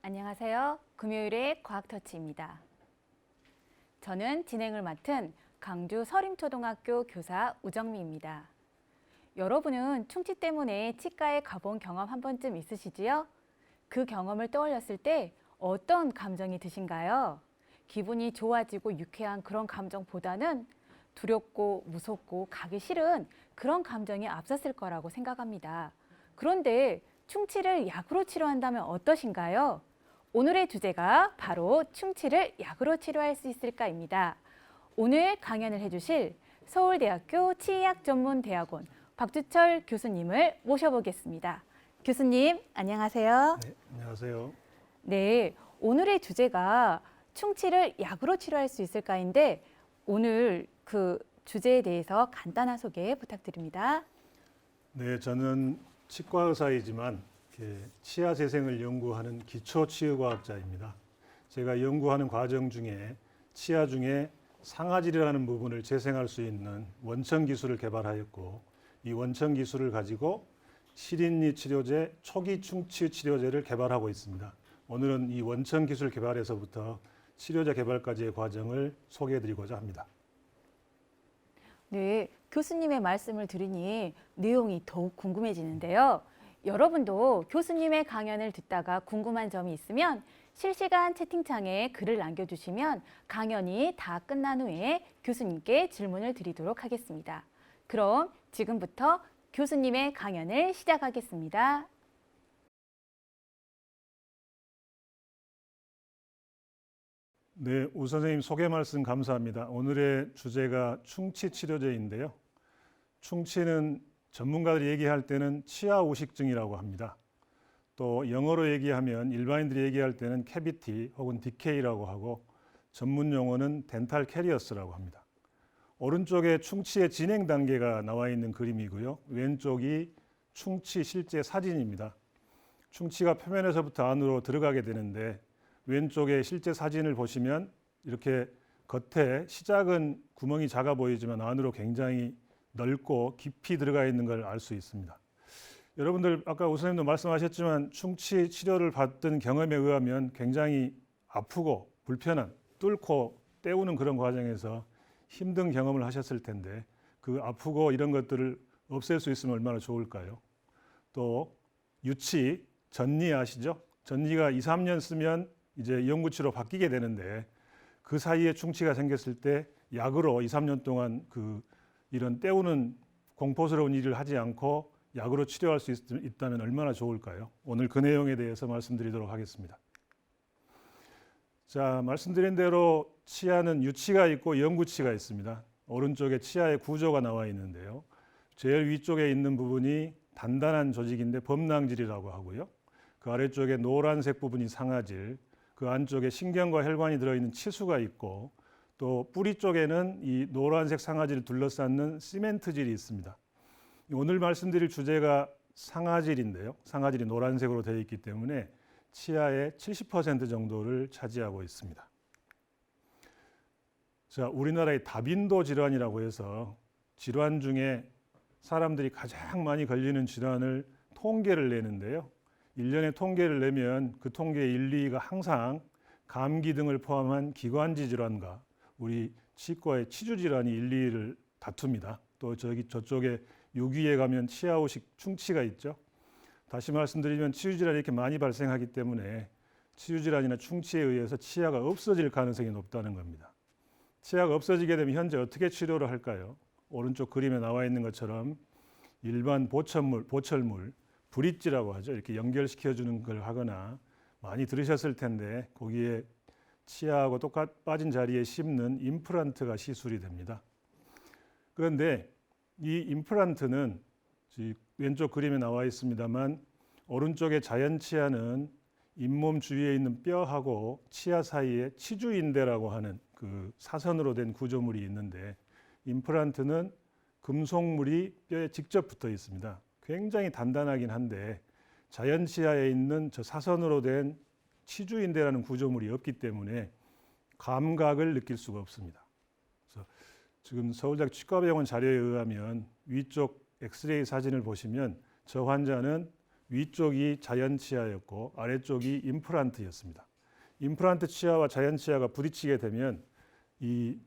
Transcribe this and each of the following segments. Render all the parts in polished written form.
안녕하세요. 금요일의 과학터치입니다. 저는 진행을 맡은 강주 서림초등학교 교사 우정미입니다. 여러분은 충치 때문에 치과에 가본 경험 한 번쯤 있으시지요? 그 경험을 떠올렸을 때 어떤 감정이 드신가요? 기분이 좋아지고 유쾌한 그런 감정보다는 두렵고 무섭고 가기 싫은 그런 감정이 앞섰을 거라고 생각합니다. 그런데 충치를 약으로 치료한다면 어떠신가요? 오늘의 주제가 바로 충치를 약으로 치료할 수 있을까입니다. 오늘 강연을 해주실 서울대학교 치의학전문대학원 박주철 교수님을 모셔보겠습니다. 교수님, 안녕하세요. 네, 안녕하세요. 네, 오늘의 주제가 충치를 약으로 치료할 수 있을까인데 오늘 그 주제에 대해서 간단한 소개 부탁드립니다. 네, 저는 치과 의사이지만 치아 재생을 연구하는 기초치의과학자입니다. 제가 연구하는 과정 중에 치아 중에 상아질이라는 부분을 재생할 수 있는 원천 기술을 개발하였고, 이 원천 기술을 가지고 실인리 치료제, 초기 충치 치료제를 개발하고 있습니다. 오늘은 이 원천 기술 개발에서부터 치료제 개발까지의 과정을 소개해드리고자 합니다. 네, 교수님의 말씀을 들으니 내용이 더욱 궁금해지는데요. 여러분도 교수님의 강연을 듣다가 궁금한 점이 있으면 실시간 채팅창에 글을 남겨주시면 강연이 다 끝난 후에 교수님께 질문을 드리도록 하겠습니다. 그럼 지금부터 교수님의 강연을 시작하겠습니다. 네, 우 선생님 소개 말씀 감사합니다. 오늘의 주제가 충치 치료제인데요. 충치는 전문가들이 얘기할 때는 치아 우식증이라고 합니다. 또 영어로 얘기하면 일반인들이 얘기할 때는 캐비티 혹은 디케이라고 하고 전문 용어는 덴탈 캐리어스라고 합니다. 오른쪽에 충치의 진행 단계가 나와 있는 그림이고요. 왼쪽이 충치 실제 사진입니다. 충치가 표면에서부터 안으로 들어가게 되는데 왼쪽에 실제 사진을 보시면 이렇게 겉에 시작은 구멍이 작아 보이지만 안으로 굉장히 넓고 깊이 들어가 있는 걸 알 수 있습니다. 여러분들 아까 우 선생님도 말씀하셨지만 충치 치료를 받던 경험에 의하면 굉장히 아프고 불편한 뚫고 때우는 그런 과정에서 힘든 경험을 하셨을 텐데 그 아프고 이런 것들을 없앨 수 있으면 얼마나 좋을까요? 또 유치, 전니 아시죠? 전니가 2, 3년 쓰면 이제 영구치로 바뀌게 되는데 그 사이에 충치가 생겼을 때 약으로 2, 3년 동안 이런 때우는 공포스러운 일을 하지 않고 약으로 치료할 수 있다면 얼마나 좋을까요? 오늘 그 내용에 대해서 말씀드리도록 하겠습니다. 자, 말씀드린 대로 치아는 유치가 있고 영구치가 있습니다. 오른쪽에 치아의 구조가 나와 있는데요. 제일 위쪽에 있는 부분이 단단한 조직인데 범낭질이라고 하고요. 그 아래쪽에 노란색 부분이 상아질, 그 안쪽에 신경과 혈관이 들어있는 치수가 있고 또 뿌리 쪽에는 이 노란색 상아질을 둘러싸는 시멘트질이 있습니다. 오늘 말씀드릴 주제가 상아질인데요. 상아질이 노란색으로 되어 있기 때문에 치아의 70% 정도를 차지하고 있습니다. 자, 우리나라의 다빈도 질환이라고 해서 질환 중에 사람들이 가장 많이 걸리는 질환을 통계를 내는데요. 1년에 통계를 내면 그 통계의 1, 2위가 항상 감기 등을 포함한 기관지 질환과 우리 치과의 치주 질환이 1, 2위를 다툽니다. 또 저쪽에 6위에 가면 치아 우식 충치가 있죠. 다시 말씀드리면 치주 질환이 이렇게 많이 발생하기 때문에 치주 질환이나 충치에 의해서 치아가 없어질 가능성이 높다는 겁니다. 치아가 없어지게 되면 현재 어떻게 치료를 할까요? 오른쪽 그림에 나와 있는 것처럼 일반 보철물, 브릿지라고 하죠. 이렇게 연결시켜주는 걸 하거나 많이 들으셨을 텐데 거기에 치아하고 빠진 자리에 심는 임플란트가 시술이 됩니다. 그런데 이 임플란트는 왼쪽 그림에 나와 있습니다만 오른쪽의 자연 치아는 잇몸 주위에 있는 뼈하고 치아 사이에 치주인대라고 하는 그 사선으로 된 구조물이 있는데 임플란트는 금속물이 뼈에 직접 붙어 있습니다. 굉장히 단단하긴 한데 자연 치아에 있는 저 사선으로 된 치주인대라는 구조물이 없기 때문에 감각을 느낄 수가 없습니다. 그래서 지금 서울대학교 치과병원 자료에 의하면 위쪽 엑스레이 사진을 보시면 저 환자는 위쪽이 자연 치아였고 아래쪽이 임플란트였습니다. 임플란트 치아와 자연 치아가 부딪히게 되면 이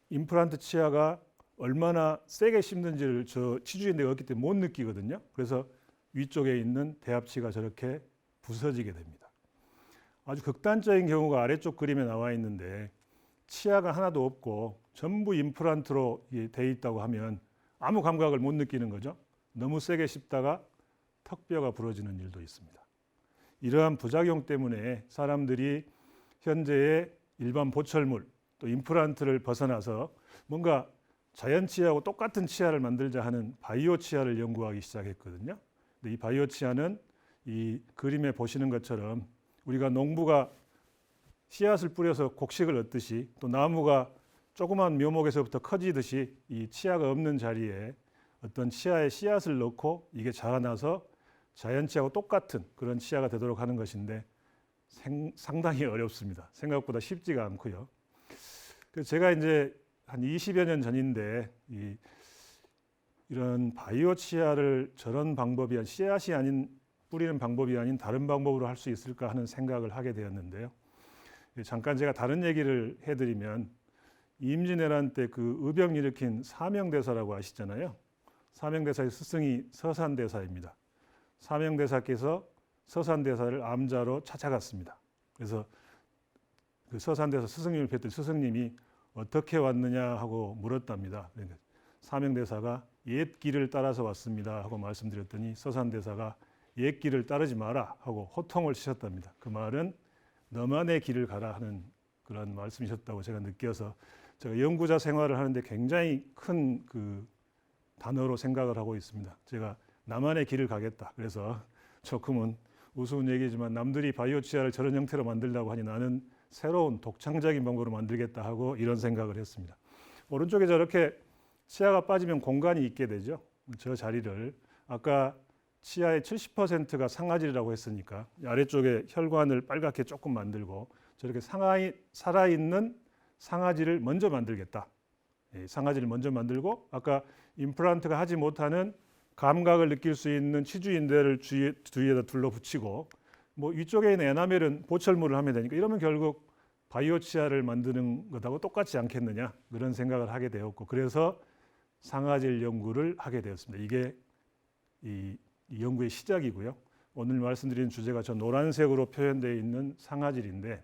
임플란트 치아가 얼마나 세게 씹는지를 저 치주인대가 없기 때문에 못 느끼거든요. 그래서 위쪽에 있는 대합치가 저렇게 부서지게 됩니다. 아주 극단적인 경우가 아래쪽 그림에 나와 있는데 치아가 하나도 없고 전부 임플란트로 돼 있다고 하면 아무 감각을 못 느끼는 거죠. 너무 세게 씹다가 턱뼈가 부러지는 일도 있습니다. 이러한 부작용 때문에 사람들이 현재의 일반 보철물 또 임플란트를 벗어나서 뭔가 자연 치아하고 똑같은 치아를 만들자 하는 바이오 치아를 연구하기 시작했거든요. 근데 이 바이오 치아는 이 그림에 보시는 것처럼 우리가 농부가 씨앗을 뿌려서 곡식을 얻듯이 또 나무가 조그만 묘목에서부터 커지듯이 이 치아가 없는 자리에 어떤 치아에 씨앗을 넣고 이게 자라나서 자연 치아하고 똑같은 그런 치아가 되도록 하는 것인데 상당히 어렵습니다. 생각보다 쉽지가 않고요. 그래서 제가 이제 한 20여 년 전인데 이런 바이오 치아를 저런 방법이 씨앗이 아닌 뿌리는 방법이 아닌 다른 방법으로 할 수 있을까 하는 생각을 하게 되었는데요. 잠깐 제가 다른 얘기를 해드리면 임진왜란 때 그 의병 일으킨 사명대사라고 아시잖아요. 사명대사의 스승이 서산대사입니다. 사명대사께서 서산대사를 암자로 찾아갔습니다. 그래서 그 서산대사 스승님을 뵀더니 스승님이 어떻게 왔느냐 하고 물었답니다. 그러니까 사명대사가 옛 길을 따라서 왔습니다 하고 말씀드렸더니 서산대사가 옛 길을 따르지 마라 하고 호통을 치셨답니다. 그 말은 너만의 길을 가라 하는 그런 말씀이셨다고 제가 느껴서 제가 연구자 생활을 하는데 굉장히 큰 그 단어로 생각을 하고 있습니다. 제가 나만의 길을 가겠다. 그래서 조금은 우스운 얘기지만 남들이 바이오 치아를 저런 형태로 만들려고 하니 나는 새로운 독창적인 방법으로 만들겠다 하고 이런 생각을 했습니다. 오른쪽에 저렇게 치아가 빠지면 공간이 있게 되죠. 저 자리를 아까 치아의 70%가 상아질이라고 했으니까 아래쪽에 혈관을 빨갛게 조금 만들고 저렇게 살아있는 상아질을 먼저 만들겠다. 상아질을 먼저 만들고 아까 임플란트가 하지 못하는 감각을 느낄 수 있는 치주인대를 주위에다 둘러붙이고 뭐 위쪽에 있는 에나멜은 보철물을 하면 되니까 이러면 결국 바이오 치아를 만드는 것하고 똑같지 않겠느냐 그런 생각을 하게 되었고 그래서 상아질 연구를 하게 되었습니다. 이게 이 연구의 시작이고요. 오늘 말씀드린 주제가 저 노란색으로 표현되어 있는 상아질인데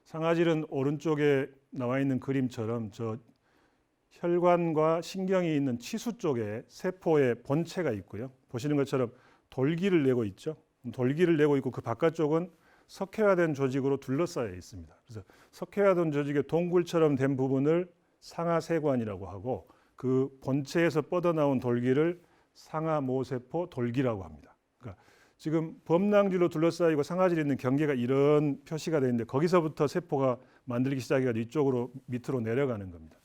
상아질은 오른쪽에 나와 있는 그림처럼 저 혈관과 신경이 있는 치수 쪽에 세포의 본체가 있고요. 보시는 것처럼 돌기를 내고 있죠. 돌기를 내고 있고 그 바깥쪽은 석회화된 조직으로 둘러싸여 있습니다. 그래서 석회화된 조직의 동굴처럼 된 부분을 상아세관이라고 하고 그 본체에서 뻗어나온 돌기를 상아모세포 돌기라고 합니다. 그러니까 지금 범낭질로 둘러싸이고 상아질이 있는 경계가 이런 표시가 되어 있는데 거기서부터 세포가 만들기 시작해서 이쪽으로 밑으로 내려가는 겁니다.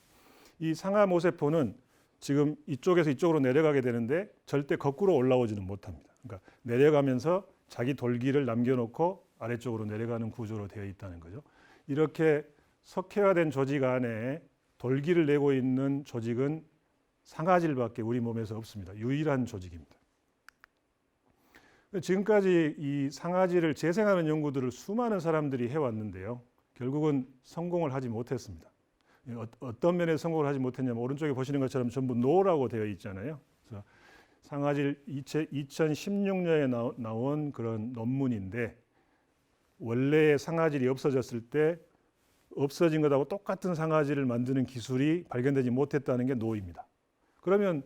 이 상아모세포는 지금 이쪽에서 이쪽으로 내려가게 되는데 절대 거꾸로 올라오지는 못합니다. 그러니까 내려가면서 자기 돌기를 남겨놓고 아래쪽으로 내려가는 구조로 되어 있다는 거죠. 이렇게 석회화된 조직 안에 돌기를 내고 있는 조직은 상아질밖에 우리 몸에서 없습니다. 유일한 조직입니다. 지금까지 이 상아질을 재생하는 연구들을 수많은 사람들이 해왔는데요. 결국은 성공을 하지 못했습니다. 어떤 면에서 성공을 하지 못했냐면 오른쪽에 보시는 것처럼 전부 노라고 되어 있잖아요. 그래서 상아질 2016년에 나온 그런 논문인데 원래의 상아질이 없어졌을 때 없어진 것하고 똑같은 상아질을 만드는 기술이 발견되지 못했다는 게 노입니다. 그러면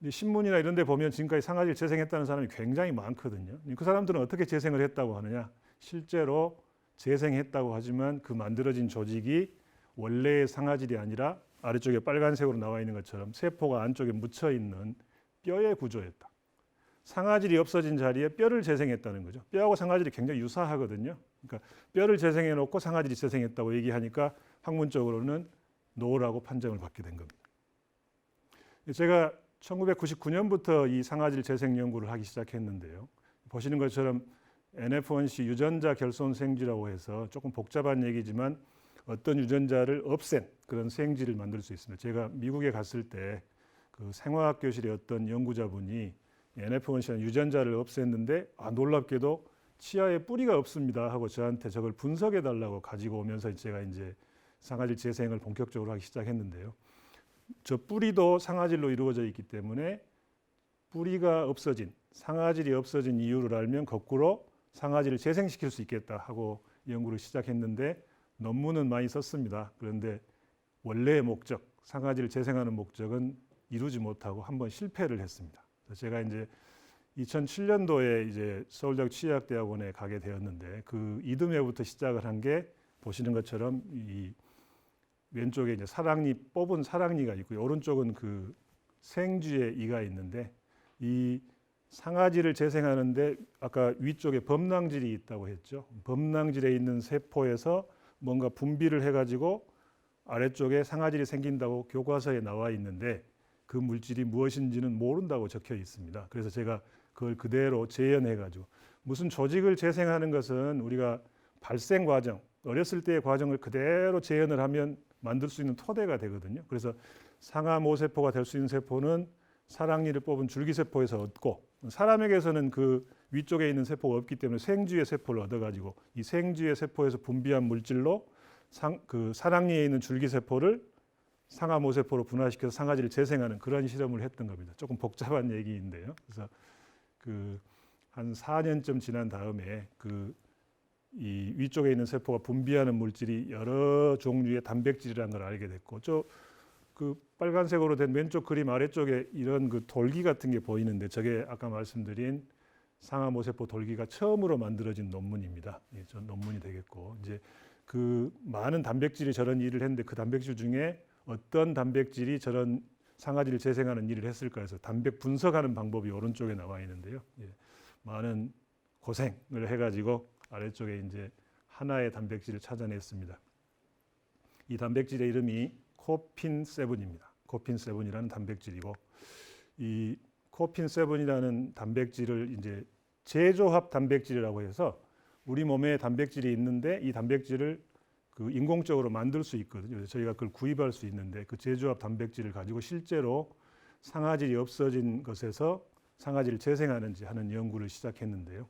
신문이나 이런 데 보면 지금까지 상아질 재생했다는 사람이 굉장히 많거든요. 그 사람들은 어떻게 재생을 했다고 하느냐? 실제로 재생했다고 하지만 그 만들어진 조직이 원래의 상아질이 아니라 아래쪽에 빨간색으로 나와 있는 것처럼 세포가 안쪽에 묻혀 있는 뼈의 구조였다. 상아질이 없어진 자리에 뼈를 재생했다는 거죠. 뼈하고 상아질이 굉장히 유사하거든요. 그러니까 뼈를 재생해 놓고 상아질이 재생했다고 얘기하니까 학문적으로는 노라고 판정을 받게 된 겁니다. 제가 1999년부터 이 상아질 재생 연구를 하기 시작했는데요. 보시는 것처럼 NF1C 유전자 결손 생쥐라고 해서 조금 복잡한 얘기지만 어떤 유전자를 없앤 그런 생쥐를 만들 수 있습니다. 제가 미국에 갔을 때 그 생화학 교실의 어떤 연구자분이 NF1C 유전자를 없앴는데 놀랍게도 치아에 뿌리가 없습니다 하고 저한테 저걸 분석해 달라고 가지고 오면서 제가 이제 상아질 재생을 본격적으로 하기 시작했는데요. 저 뿌리도 상아질로 이루어져 있기 때문에 뿌리가 없어진, 상아질이 없어진 이유를 알면 거꾸로 상아질을 재생시킬 수 있겠다 하고 연구를 시작했는데 논문은 많이 썼습니다. 그런데 원래의 목적, 상아질을 재생하는 목적은 이루지 못하고 한번 실패를 했습니다. 그래서 제가 이제 2007년도에 이제 서울대학교 치의학대학원에 가게 되었는데 그 이듬해부터 시작을 한 게 보시는 것처럼 이 왼쪽에 이제 사랑니 뽑은 사랑니가 있고요. 오른쪽은 그 생쥐의 이가 있는데 이 상아질을 재생하는데 아까 위쪽에 범낭질이 있다고 했죠. 범낭질에 있는 세포에서 뭔가 분비를 해가지고 아래쪽에 상아질이 생긴다고 교과서에 나와 있는데 그 물질이 무엇인지는 모른다고 적혀 있습니다. 그래서 제가 그걸 그대로 재현해가지고 무슨 조직을 재생하는 것은 우리가 발생 과정, 어렸을 때의 과정을 그대로 재현을 하면 만들 수 있는 토대가 되거든요. 그래서 상아 모세포가 될 수 있는 세포는 사랑니를 뽑은 줄기세포에서 얻고 사람에게서는 그 위쪽에 있는 세포가 없기 때문에 생쥐의 세포를 얻어가지고 이 생쥐의 세포에서 분비한 물질로 그 사랑니에 있는 줄기세포를 상아 모세포로 분화시켜서 상아질을 재생하는 그런 실험을 했던 겁니다. 조금 복잡한 얘기인데요. 그래서 그 한 4년쯤 지난 다음에 그 이 위쪽에 있는 세포가 분비하는 물질이 여러 종류의 단백질이라는 걸 알게 됐고 그 빨간색으로 된 왼쪽 그림 아래쪽에 이런 그 돌기 같은 게 보이는데 저게 아까 말씀드린 상아 모세포 돌기가 처음으로 만들어진 논문입니다. 예, 저 논문이 되겠고 이제 그 많은 단백질이 저런 일을 했는데 그 단백질 중에 어떤 단백질이 저런 상아질을 재생하는 일을 했을까 해서 단백 분석하는 방법이 오른쪽에 나와 있는데요. 예, 많은 고생을 해가지고 아래쪽에 이제 하나의 단백질을 찾아냈습니다. 이 단백질의 이름이 코핀7입니다. 코핀7이라는 단백질이고 이 코핀7이라는 단백질을 이제 재조합 단백질이라고 해서 우리 몸에 단백질이 있는데 이 단백질을 그 인공적으로 만들 수 있거든요. 그래서 저희가 그걸 구입할 수 있는데 그 재조합 단백질을 가지고 실제로 상아질이 없어진 것에서 상아질을 재생하는지 하는 연구를 시작했는데요.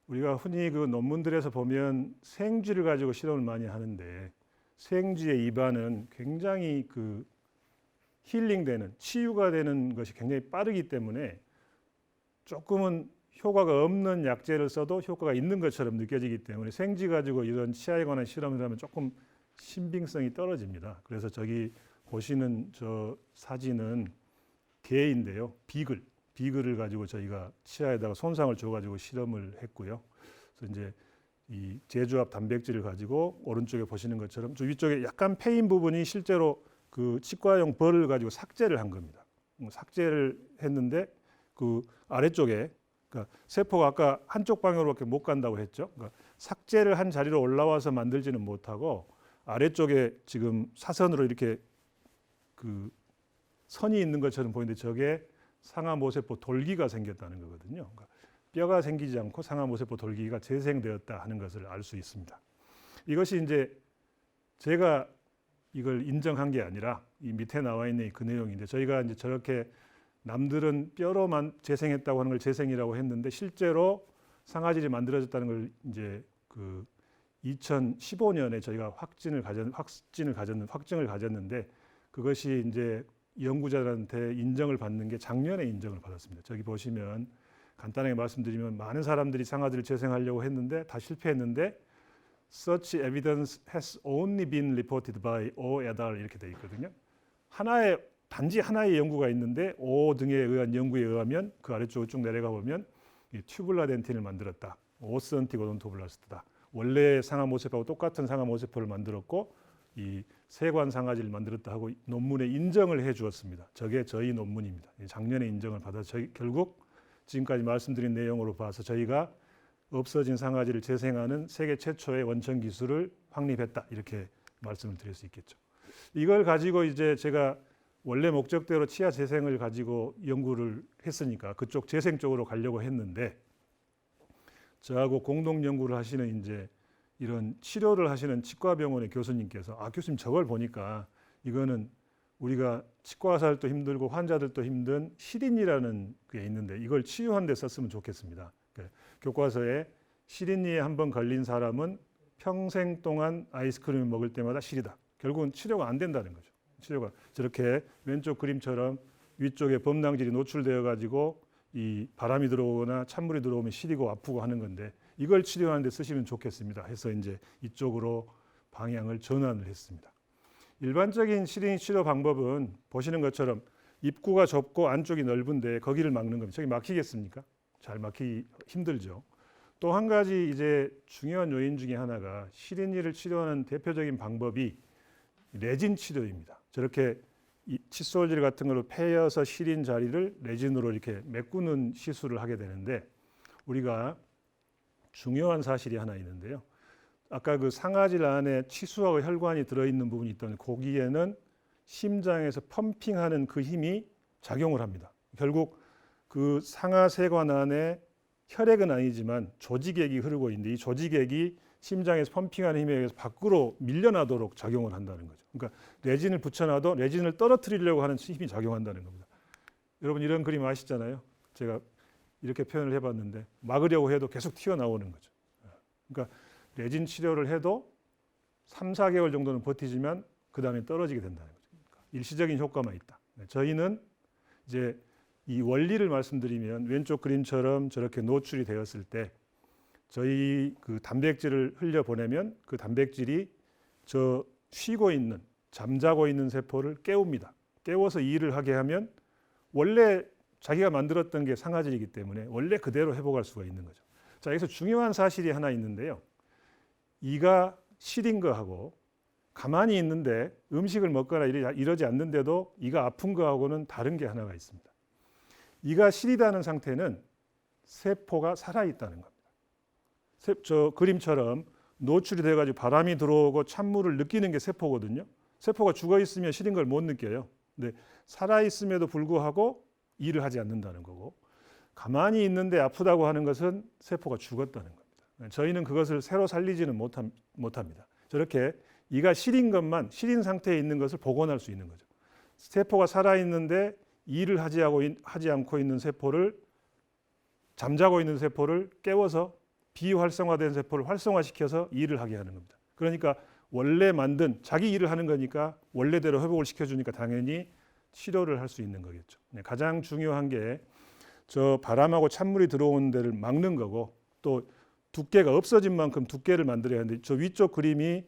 우리가 흔히 그 논문들에서 보면 생쥐를 가지고 실험을 많이 하는데 생쥐의 입안은 굉장히 그 힐링되는 치유가 되는 것이 굉장히 빠르기 때문에 조금은 효과가 없는 약재를 써도 효과가 있는 것처럼 느껴지기 때문에 생쥐 가지고 이런 치아에 관한 실험을 하면 조금 신빙성이 떨어집니다. 그래서 저기 보시는 저 사진은 개인데요. 비글을 가지고 저희가 치아에다가 손상을 줘가지고 실험을 했고요. 그래서 이제 이 재조합 단백질을 가지고 오른쪽에 보시는 것처럼 저 위쪽에 약간 패인 부분이 실제로 그 치과용 벌을 가지고 삭제를 한 겁니다. 삭제를 했는데 그 아래쪽에 그러니까 세포가 아까 한쪽 방향으로밖에 못 간다고 했죠. 그러니까 삭제를 한 자리로 올라와서 만들지는 못하고 아래쪽에 지금 사선으로 이렇게 그 선이 있는 것처럼 보이는데 저게 상아 모세포 돌기가 생겼다는 거거든요. 그러니까 뼈가 생기지 않고 상아 모세포 돌기가 재생되었다 하는 것을 알 수 있습니다. 이것이 이제 제가 이걸 인정한 게 아니라 이 밑에 나와 있는 그 내용인데 저희가 이제 저렇게 남들은 뼈로만 재생했다고 하는 걸 재생이라고 했는데 실제로 상아질이 만들어졌다는 걸 이제 그 2015년에 저희가 확증을 가졌는데 그것이 이제 연구자들한테 인정을 받는 게 작년에 인정을 받았습니다. 저기 보시면 간단하게 말씀드리면 많은 사람들이 상아질을 재생하려고 했는데 다 실패했는데 Such evidence has only been reported by O et al. 이렇게 돼 있거든요. 단지 하나의 연구가 있는데 O 등에 의한 연구에 의하면 그 아래쪽으로 쭉 내려가 보면 이 튜블라 덴틴을 만들었다. 오스언틱 오돈토블라스트다. 원래 상아 모세포하고 똑같은 상아 모세포를 만들었고 이 세관 상아질을 만들었다 하고 논문에 인정을 해 주었습니다. 저게 저희 논문입니다. 작년에 인정을 받아서 결국 지금까지 말씀드린 내용으로 봐서 저희가 없어진 상아질을 재생하는 세계 최초의 원천 기술을 확립했다. 이렇게 말씀을 드릴 수 있겠죠. 이걸 가지고 이제 제가 원래 목적대로 치아 재생을 가지고 연구를 했으니까 그쪽 재생 쪽으로 가려고 했는데 저하고 공동 연구를 하시는 이제 이런 치료를 하시는 치과병원의 교수님께서 교수님 저걸 보니까 이거는 우리가 치과 의사들도 힘들고 환자들도 힘든 시린이라는 게 있는데 이걸 치유하는 데 썼으면 좋겠습니다. 교과서에 시린이에 한번 걸린 사람은 평생 동안 아이스크림을 먹을 때마다 시리다. 결국은 치료가 안 된다는 거죠. 치료가 저렇게 왼쪽 그림처럼 위쪽에 범낭질이 노출되어 가지고 이 바람이 들어오거나 찬물이 들어오면 시리고 아프고 하는 건데 이걸 치료하는 데 쓰시면 좋겠습니다. 해서 이제 이쪽으로 방향을 전환을 했습니다. 일반적인 시린 치료 방법은 보시는 것처럼 입구가 좁고 안쪽이 넓은데 거기를 막는 겁니다. 저기 막히겠습니까? 잘 막히기 힘들죠. 또 한 가지 이제 중요한 요인 중에 하나가 시린이를 치료하는 대표적인 방법이 레진 치료입니다. 저렇게 칫솔질 같은 걸로 패여서 시린 자리를 레진으로 이렇게 메꾸는 시술을 하게 되는데 우리가 중요한 사실이 하나 있는데요. 아까 그 상아질 안에 치수하고 혈관이 들어있는 부분이 있던 거기에는 심장에서 펌핑하는 그 힘이 작용을 합니다. 결국 그 상아세관 안에 혈액은 아니지만 조직액이 흐르고 있는데 이 조직액이 심장에서 펌핑하는 힘에 의해서 밖으로 밀려나도록 작용을 한다는 거죠. 그러니까 레진을 붙여놔도 레진을 떨어뜨리려고 하는 힘이 작용한다는 겁니다. 여러분 이런 그림 아시잖아요. 제가 이렇게 표현을 해봤는데 막으려고 해도 계속 튀어나오는 거죠. 그러니까 레진 치료를 해도 3, 4개월 정도는 버티지만 그 다음에 떨어지게 된다는 거죠. 그러니까 일시적인 효과만 있다. 저희는 이제 이 원리를 말씀드리면 왼쪽 그림처럼 저렇게 노출이 되었을 때 저희 그 단백질을 흘려보내면 그 단백질이 저 쉬고 있는 잠자고 있는 세포를 깨웁니다. 깨워서 일을 하게 하면 원래 자기가 만들었던 게 상아질이기 때문에 원래 그대로 회복할 수가 있는 거죠. 자, 여기서 중요한 사실이 하나 있는데요. 이가 시린 거하고 가만히 있는데 음식을 먹거나 이러지 않는데도 이가 아픈 거하고는 다른 게 하나가 있습니다. 이가 시리다는 상태는 세포가 살아있다는 겁니다. 저 그림처럼 노출이 돼가지고 바람이 들어오고 찬물을 느끼는 게 세포거든요. 세포가 죽어 있으면 시린 걸 못 느껴요. 근데 살아 있음에도 불구하고 일을 하지 않는다는 거고 가만히 있는데 아프다고 하는 것은 세포가 죽었다는 겁니다. 저희는 그것을 새로 살리지는 못합니다. 저렇게 이가 시린 것만 시린 상태에 있는 것을 복원할 수 있는 거죠. 세포가 살아 있는데 일을 하지 않고 있는 세포를 잠자고 있는 세포를 깨워서 비활성화된 세포를 활성화시켜서 일을 하게 하는 겁니다. 그러니까 원래 만든 자기 일을 하는 거니까 원래대로 회복을 시켜주니까 당연히 치료를 할 수 있는 거겠죠. 가장 중요한 게 저 바람하고 찬물이 들어오는 데를 막는 거고 또 두께가 없어진 만큼 두께를 만들어야 하는데 저 위쪽 그림이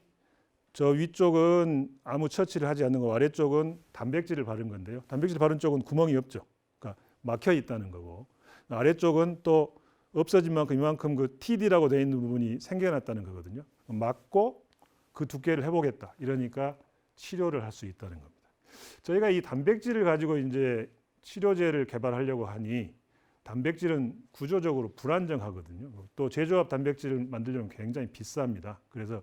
저 위쪽은 아무 처치를 하지 않는 거 아래쪽은 단백질을 바른 건데요. 단백질 바른 쪽은 구멍이 없죠. 그러니까 막혀 있다는 거고 아래쪽은 또 없어진 만큼 이만큼 그 TD라고 되어 있는 부분이 생겨났다는 거거든요. 막고 그 두께를 해보겠다. 이러니까 치료를 할 수 있다는 겁니다. 저희가 이 단백질을 가지고 이제 치료제를 개발하려고 하니 단백질은 구조적으로 불안정하거든요. 또 제조합 단백질을 만들려면 굉장히 비쌉니다. 그래서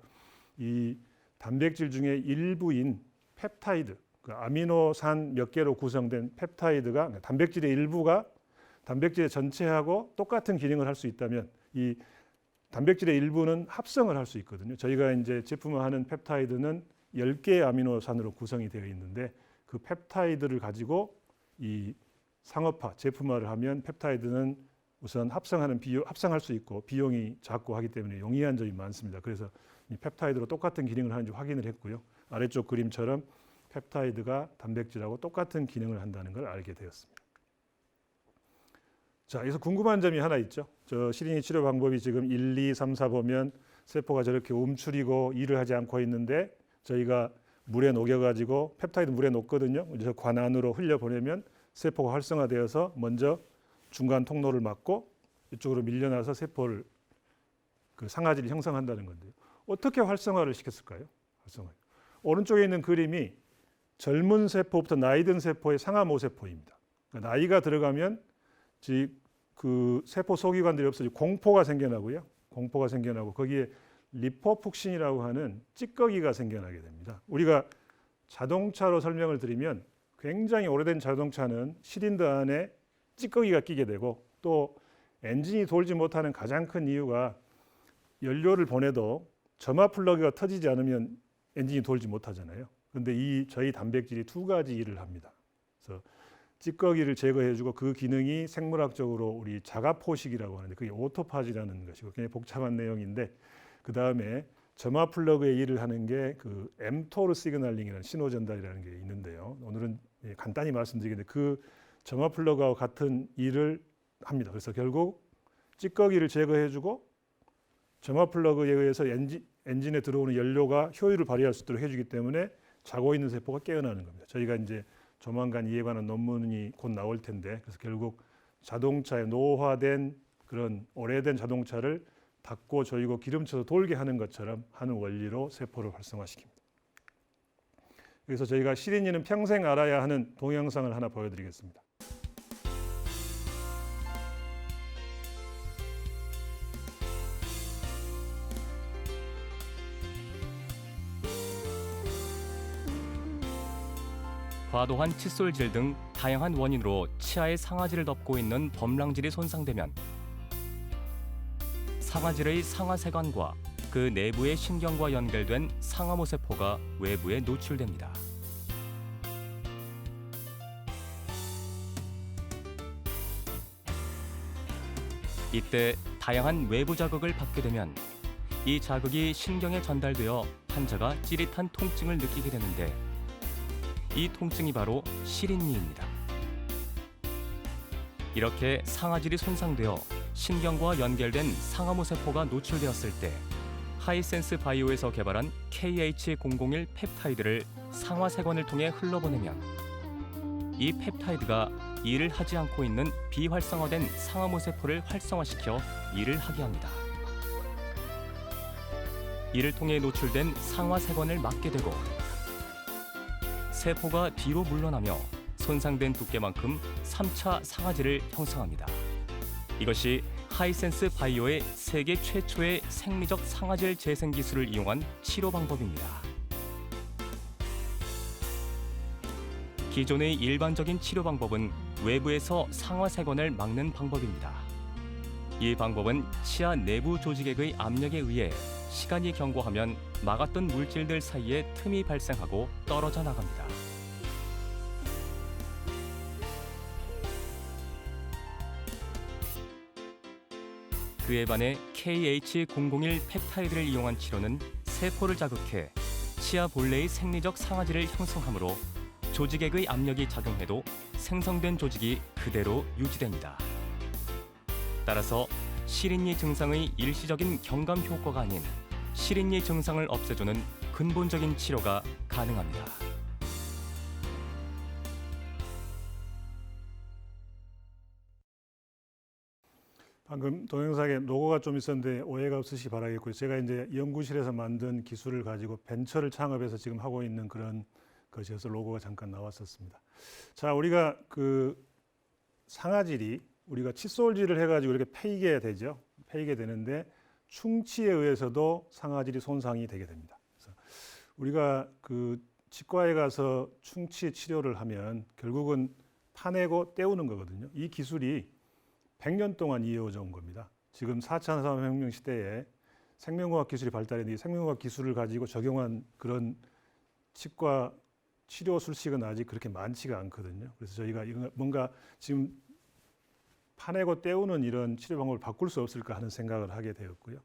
이 단백질 중에 일부인 펩타이드, 그 아미노산 몇 개로 구성된 펩타이드가 단백질의 일부가 단백질의 전체하고 똑같은 기능을 할 수 있다면 이 단백질의 일부는 합성을 할 수 있거든요. 저희가 이제 제품을 하는 펩타이드는 10개의 아미노산으로 구성이 되어 있는데 그 펩타이드를 가지고 이 상업화, 제품화를 하면 펩타이드는 우선 합성할 수 있고 비용이 작고 하기 때문에 용이한 점이 많습니다. 그래서 이 펩타이드로 똑같은 기능을 하는지 확인을 했고요. 아래쪽 그림처럼 펩타이드가 단백질하고 똑같은 기능을 한다는 걸 알게 되었습니다. 자, 여기서 궁금한 점이 하나 있죠. 저 시린이 치료 방법이 지금 1, 2, 3, 4 보면 세포가 저렇게 움츠리고 일을 하지 않고 있는데 저희가 물에 녹여가지고 펩타이드 물에 녹거든요. 그래서 관 안으로 흘려보내면 세포가 활성화되어서 먼저 중간 통로를 막고 이쪽으로 밀려나서 세포를 그 상아질을 형성한다는 건데요. 어떻게 활성화를 시켰을까요? 오른쪽에 있는 그림이 젊은 세포부터 나이 든 세포의 상하 모세포입니다. 그러니까 나이가 들어가면 그 세포 소기관들이 없어지고 공포가 생겨나고요. 공포가 생겨나고 거기에 리포푹신이라고 하는 찌꺼기가 생겨나게 됩니다. 우리가 자동차로 설명을 드리면 굉장히 오래된 자동차는 실린더 안에 찌꺼기가 끼게 되고 또 엔진이 돌지 못하는 가장 큰 이유가 연료를 보내도 점화 플러그가 터지지 않으면 엔진이 돌지 못하잖아요. 그런데 저희 단백질이 두 가지 일을 합니다. 그래서 찌꺼기를 제거해주고 그 기능이 생물학적으로 우리 자가포식이라고 하는데 그게 오토파지라는 것이고 굉장히 복잡한 내용인데 그 다음에 점화 플러그의 일을 하는 게 그 mTOR 시그널링이라는 신호 전달이라는 게 있는데요. 오늘은 간단히 말씀드리겠는데 그 점화 플러그하고 같은 일을 합니다. 그래서 결국 찌꺼기를 제거해주고 점화 플러그에 의해서 엔진에 들어오는 연료가 효율을 발휘할 수 있도록 해주기 때문에 자고 있는 세포가 깨어나는 겁니다. 저희가 이제 조만간 이에 관한 논문이 곧 나올 텐데 그래서 결국 자동차에 노화된 그런 오래된 자동차를 닦고 조이고 기름쳐서 돌게 하는 것처럼 하는 원리로 세포를 활성화시킵니다. 그래서 저희가 시린이는 평생 알아야 하는 동영상을 하나 보여드리겠습니다. 과도한 칫솔질 등 다양한 원인으로 치아의 상아지를 덮고 있는 범랑질이 손상되면 상아질의 상아세관과 그 내부의 신경과 연결된 상아모세포가 외부에 노출됩니다. 이때 다양한 외부 자극을 받게 되면 이 자극이 신경에 전달되어 환자가 찌릿한 통증을 느끼게 되는데 이 통증이 바로 시린니입니다. 이렇게 상아질이 손상되어 신경과 연결된 상아모세포가 노출되었을 때 하이센스 바이오에서 개발한 KH001 펩타이드를 상아세관을 통해 흘러보내면 이 펩타이드가 일을 하지 않고 있는 비활성화된 상아모세포를 활성화시켜 일을 하게 합니다. 이를 통해 노출된 상아세관을 막게 되고 세포가 뒤로 물러나며 손상된 두께만큼 3차 상아질을 형성합니다. 이것이 하이센스 바이오의 세계 최초의 생리적 상아질 재생 기술을 이용한 치료 방법입니다. 기존의 일반적인 치료 방법은 외부에서 상아세관을 막는 방법입니다. 이 방법은 치아 내부 조직액의 압력에 의해 시간이 경과하면 막았던 물질들 사이에 틈이 발생하고 떨어져 나갑니다. 그에 반해 KH001 펩타이드를 이용한 치료는 세포를 자극해 치아 본래의 생리적 상아질을 형성하므로 조직액의 압력이 작용해도 생성된 조직이 그대로 유지됩니다. 따라서 시린니 증상의 일시적인 경감 효과가 아닌 시린니 증상을 없애주는 근본적인 치료가 가능합니다. 방금 동영상에 로고가 좀 있었는데 오해가 없으시기 바라겠고요. 제가 이제 연구실에서 만든 기술을 가지고 벤처를 창업해서 지금 하고 있는 그런 것이어서 로고가 잠깐 나왔었습니다. 자, 우리가 그 상아질이 우리가 칫솔질을 해가지고 이렇게 패이게 되죠. 패이게 되는데 충치에 의해서도 상아질이 손상이 되게 됩니다. 그래서 우리가 그 치과에 가서 충치 치료를 하면 결국은 파내고 떼우는 거거든요. 이 기술이 100년 동안 이어져 온 겁니다. 지금 4차 산업혁명 시대에 생명과학 기술이 발달했는데 생명과학 기술을 가지고 적용한 그런 치과 치료 술식은 아직 그렇게 많지가 않거든요. 그래서 저희가 뭔가 지금 파내고 떼우는 이런 치료 방법을 바꿀 수 없을까 하는 생각을 하게 되었고요.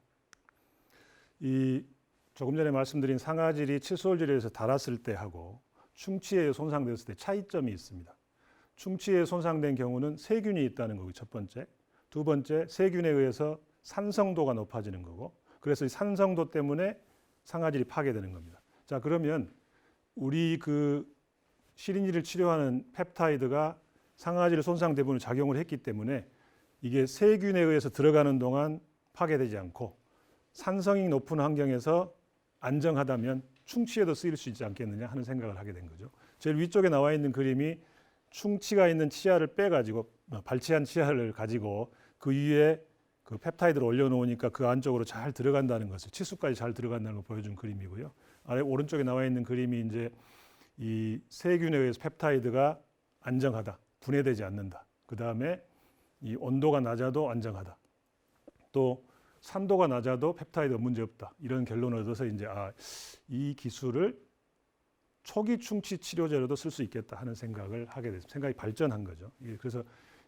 이 조금 전에 말씀드린 상아질이 칫솔질에 의해서 닳았을 때 하고 충치에 손상됐을 때 차이점이 있습니다. 충치에 손상된 경우는 세균이 있다는 거고 첫 번째. 두 번째, 세균에 의해서 산성도가 높아지는 거고 그래서 이 산성도 때문에 상아질이 파괴되는 겁니다. 자, 그러면 우리 그 시린니를 치료하는 펩타이드가 상아질 손상 대부분을 작용을 했기 때문에 이게 세균에 의해서 들어가는 동안 파괴되지 않고 산성이 높은 환경에서 안정하다면 충치에도 쓰일 수 있지 않겠느냐 하는 생각을 하게 된 거죠. 제일 위쪽에 나와 있는 그림이 충치가 있는 치아를 빼가지고 발치한 치아를 가지고 그 위에 그 펩타이드를 올려놓으니까 그 안쪽으로 잘 들어간다는 것을 치수까지 잘 들어간다는 걸 보여준 그림이고요. 아래 오른쪽에 나와 있는 그림이 이제 이 세균에 의해서 펩타이드가 안정하다, 분해되지 않는다. 그 다음에 이 온도가 낮아도 안정하다. 또 산도가 낮아도 펩타이드가 문제 없다. 이런 결론을 얻어서 이제 이 기술을 초기 충치 치료제로도 쓸 수 있겠다 하는 생각을 하게 됐습니다. 생각이 발전한 거죠. 그래서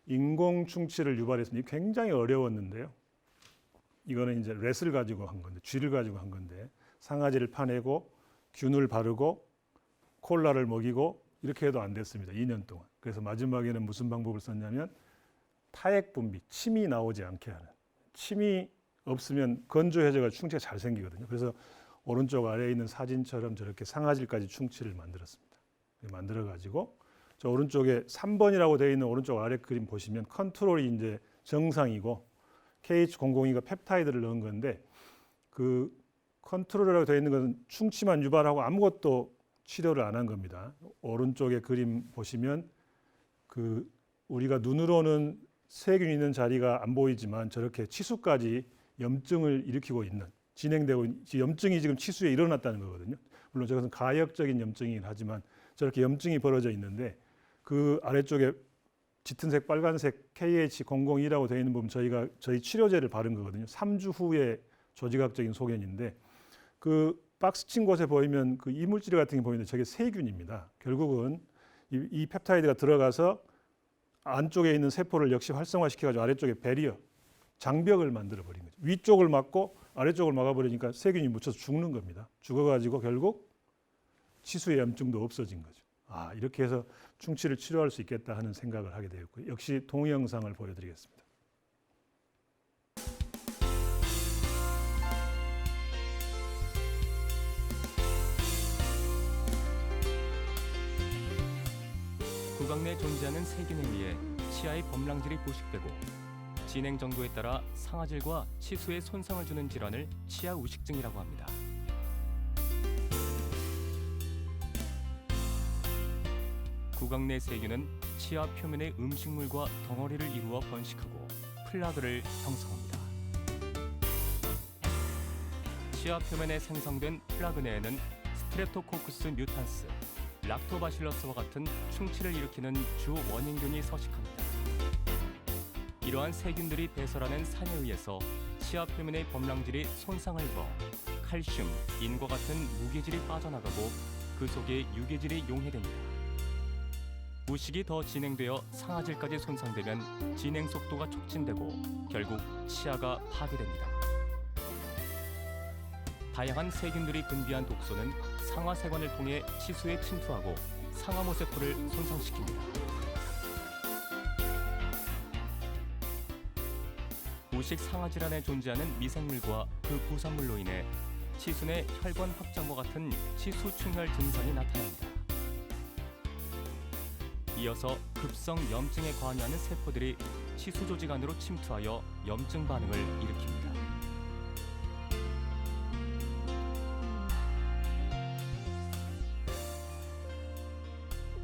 인공 충치를 유발했습니다. 이게 굉장히 어려웠는데요. 이거는 이제 렛을 가지고 한 건데, 쥐를 가지고 한 건데, 상아지를 파내고 균을 바르고 콜라를 먹이고 이렇게 해도 안 됐습니다. 2년 동안. 그래서 마지막에는 무슨 방법을 썼냐면 타액 분비, 침이 나오지 않게 하는. 침이 없으면 건조해져가 충치가 잘 생기거든요. 그래서 오른쪽 아래에 있는 사진처럼 저렇게 상아질까지 충치를 만들었습니다. 만들어 가지고 저 오른쪽에 3번이라고 되어 있는 오른쪽 아래 그림 보시면 컨트롤이 이제 정상이고 KH002가 펩타이드를 넣은 건데 그 컨트롤이라고 되어 있는 것은 충치만 유발하고 아무것도 치료를 안 한 겁니다. 오른쪽에 그림 보시면 그 우리가 눈으로는 세균이 있는 자리가 안 보이지만 저렇게 치수까지 염증을 일으키고 있는 진행되고 염증이 지금 치수에 일어났다는 거거든요. 물론 저것은 가역적인 염증이긴 하지만 저렇게 염증이 벌어져 있는데 그 아래쪽에 짙은색 빨간색 KH002라고 되어 있는 부분 저희 치료제를 바른 거거든요. 3주 후에 조직학적인 소견인데 그 박스 친 곳에 보이면 그 이물질 같은 게 보이는데 저게 세균입니다. 결국은 이 펩타이드가 들어가서 안쪽에 있는 세포를 역시 활성화시켜가지고 아래쪽에 배리어, 장벽을 만들어 버린 거죠. 위쪽을 막고 아래쪽을 막아버리니까 세균이 묻혀서 죽는 겁니다. 죽어가지고 결국 치수의 염증도 없어진 거죠. 이렇게 해서 충치를 치료할 수 있겠다 하는 생각을 하게 되었고요. 역시 동영상을 보여드리겠습니다. 구강 내에 존재하는 세균에 의해 치아의 범랑질이 부식되고 진행 정도에 따라 상아질과 치수에 손상을 주는 질환을 치아 우식증이라고 합니다. 구강 내 세균은 치아 표면의 음식물과 덩어리를 이루어 번식하고 플라그를 형성합니다. 치아 표면에 생성된 플라그 내에는 스트랩토코쿠스 뮤탄스, 락토바실러스와 같은 충치를 일으키는 주 원인균이 서식합니다. 이러한 세균들이 배설하는 산에 의해서 치아 표면의 범랑질이 손상을 입어 칼슘, 인과 같은 무기질이 빠져나가고 그 속에 유기질이 용해됩니다. 우식이 더 진행되어 상아질까지 손상되면 진행 속도가 촉진되고 결국 치아가 파괴됩니다. 다양한 세균들이 분비한 독소는 상아세관을 통해 치수에 침투하고 상아모세포를 손상시킵니다. 우식 상아질환에 존재하는 미생물과 그 부산물로 인해 치수 내 혈관 확장과 같은 치수 충혈 증상이 나타납니다. 이어서 급성 염증에 관여하는 세포들이 치수 조직 안으로 침투하여 염증 반응을 일으킵니다.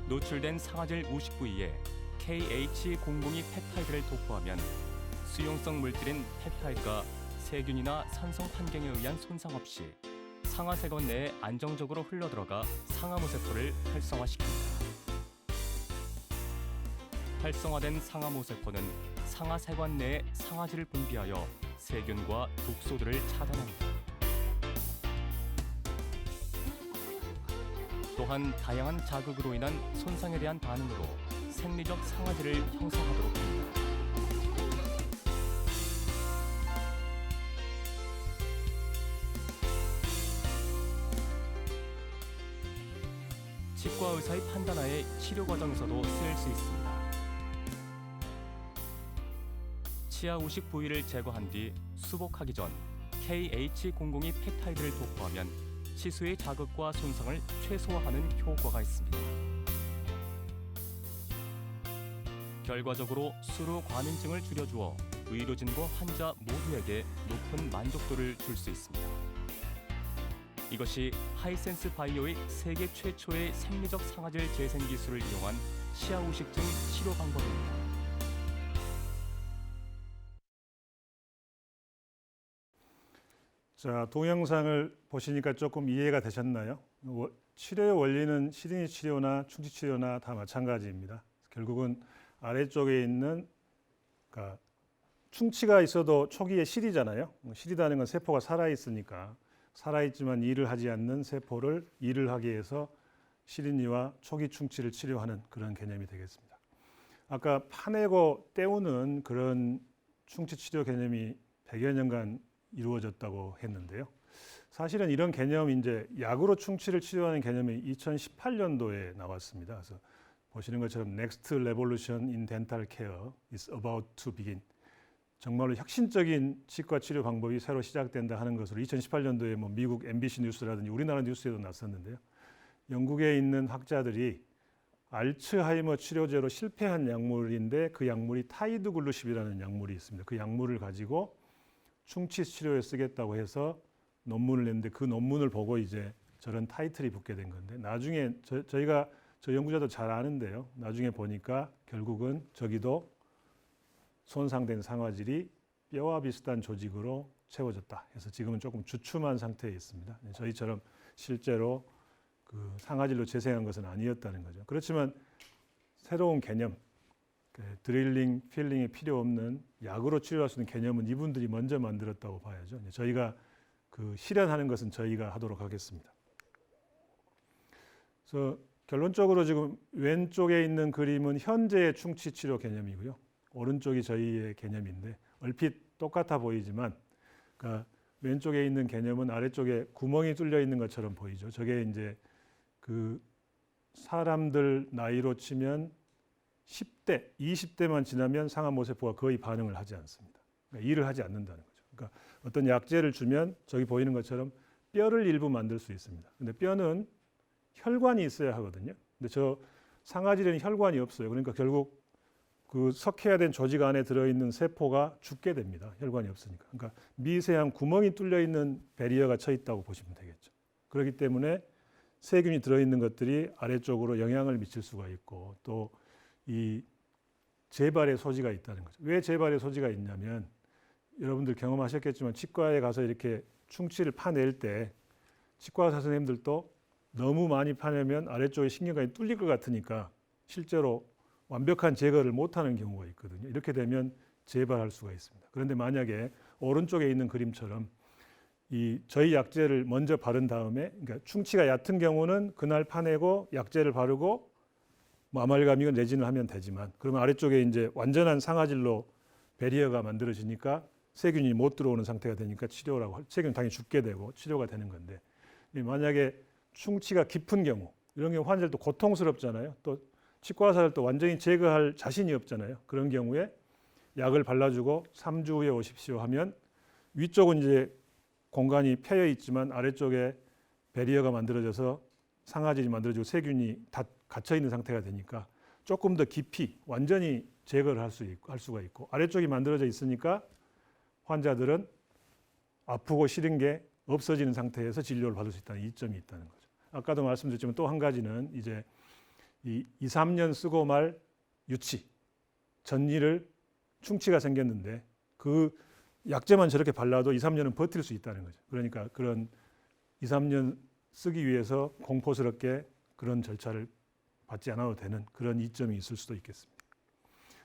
노출된 상아질 우식 부위에 KH002 펩타이드를 도포하면 수용성 물질인 펩타이드가 세균이나 산성 환경에 의한 손상 없이 상아세관 내에 안정적으로 흘러들어가 상아모세포를 활성화시킵니다. 활성화된 상아모세포는 상아세관 내에 상아질을 분비하여 세균과 독소들을 차단합니다. 또한 다양한 자극으로 인한 손상에 대한 반응으로 생리적 상아질을 형성하도록 합니다. 치과 의사의 판단하에 치료 과정에서도 쓰일 수 있습니다. 치아 우식 부위를 제거한 뒤 수복하기 전 KH002 펩타이드를 도포하면 치수의 자극과 손상을 최소화하는 효과가 있습니다. 결과적으로 수로 과민증을 줄여주어 의료진과 환자 모두에게 높은 만족도를 줄 수 있습니다. 이것이 하이센스 바이오의 세계 최초의 생리적 상아질 재생 기술을 이용한 치아 우식증 치료 방법입니다. 자, 동영상을 보시니까 조금 이해가 되셨나요? 치료의 원리는 시드니 치료나 충치 치료나 다 마찬가지입니다. 결국은 아래쪽에 있는 그러니까 충치가 있어도 초기에 실이잖아요. 실이라는 건 세포가 살아있으니까 살아있지만 일을 하지 않는 세포를 일을 하게 해서 시린이와 초기 충치를 치료하는 그런 개념이 되겠습니다. 아까 파내고 때우는 그런 충치 치료 개념이 100여 년간 이루어졌다고 했는데요. 사실은 이런 개념이 이제 약으로 충치를 치료하는 개념이 2018년도에 나왔습니다. 그래서 보시는 것처럼 Next Revolution in Dental Care is about to begin. 정말로 혁신적인 치과 치료 방법이 새로 시작된다 하는 것으로 2018년도에 뭐 미국 MBC 뉴스라든지 우리나라 뉴스에도 났었는데요. 영국에 있는 학자들이 알츠하이머 치료제로 실패한 약물인데 그 약물이 타이드 글루십이라는 약물이 있습니다. 그 약물을 가지고 충치 치료에 쓰겠다고 해서 논문을 냈는데 그 논문을 보고 이제 저런 타이틀이 붙게 된 건데 나중에 저희가 저 연구자도 잘 아는데요. 나중에 보니까 결국은 저기도 손상된 상아질이 뼈와 비슷한 조직으로 채워졌다 해서 지금은 조금 주춤한 상태에 있습니다. 저희처럼 실제로 그 상아질로 재생한 것은 아니었다는 거죠. 그렇지만 새로운 개념, 드릴링, 필링이 필요 없는 약으로 치료할 수 있는 개념은 이분들이 먼저 만들었다고 봐야죠. 저희가 그 실현하는 것은 저희가 하도록 하겠습니다. 그래서 결론적으로 지금 왼쪽에 있는 그림은 현재의 충치 치료 개념이고요. 오른쪽이 저희의 개념인데 얼핏 똑같아 보이지만 그러니까 왼쪽에 있는 개념은 아래쪽에 구멍이 뚫려 있는 것처럼 보이죠. 저게 이제 그 사람들 나이로 치면 10대, 20대만 지나면 상하모세포가 거의 반응을 하지 않습니다. 그러니까 일을 하지 않는다는 거죠. 그러니까 어떤 약제를 주면 저기 보이는 것처럼 뼈를 일부 만들 수 있습니다. 근데 뼈는 혈관이 있어야 하거든요. 근데 저 상아질에는 혈관이 없어요. 그러니까 결국 그 석회화 된 조직 안에 들어있는 세포가 죽게 됩니다. 혈관이 없으니까. 그러니까 미세한 구멍이 뚫려 있는 배리어가 쳐 있다고 보시면 되겠죠. 그렇기 때문에 세균이 들어있는 것들이 아래쪽으로 영향을 미칠 수가 있고 또 이 재발의 소지가 있다는 거죠. 왜 재발의 소지가 있냐면 여러분들 경험하셨겠지만 치과에 가서 이렇게 충치를 파낼 때 치과 의사 선생님들도 너무 많이 파내면 아래쪽에 신경관이 뚫릴 것 같으니까 실제로 완벽한 제거를 못하는 경우가 있거든요. 이렇게 되면 재발할 수가 있습니다. 그런데 만약에 오른쪽에 있는 그림처럼 이 저희 약제를 먼저 바른 다음에 그러니까 충치가 얕은 경우는 그날 파내고 약제를 바르고 뭐 아말감이건 레진을 하면 되지만 그러면 아래쪽에 이제 완전한 상아질로 배리어가 만들어지니까 세균이 못 들어오는 상태가 되니까 치료라고 세균은 당연히 죽게 되고 치료가 되는 건데 만약에 충치가 깊은 경우 이런 경우 환자들도 고통스럽잖아요. 또 치과 의사들도 완전히 제거할 자신이 없잖아요. 그런 경우에 약을 발라주고 3주 후에 오십시오 하면 위쪽은 이제 공간이 패여 있지만 아래쪽에 배리어가 만들어져서 상아질이 만들어지고 세균이 다 갇혀 있는 상태가 되니까 조금 더 깊이 완전히 제거를 할 수가 있고 아래쪽이 만들어져 있으니까 환자들은 아프고 싫은 게 없어지는 상태에서 진료를 받을 수 있다는 이점이 있다는 거죠. 아까도 말씀드렸지만 또 한 가지는 이제 이 2, 3년 쓰고 말 유치, 전이를 충치가 생겼는데 그 약제만 저렇게 발라도 2, 3년은 버틸 수 있다는 거죠. 그러니까 그런 2, 3년 쓰기 위해서 공포스럽게 그런 절차를 받지 않아도 되는 그런 이점이 있을 수도 있겠습니다.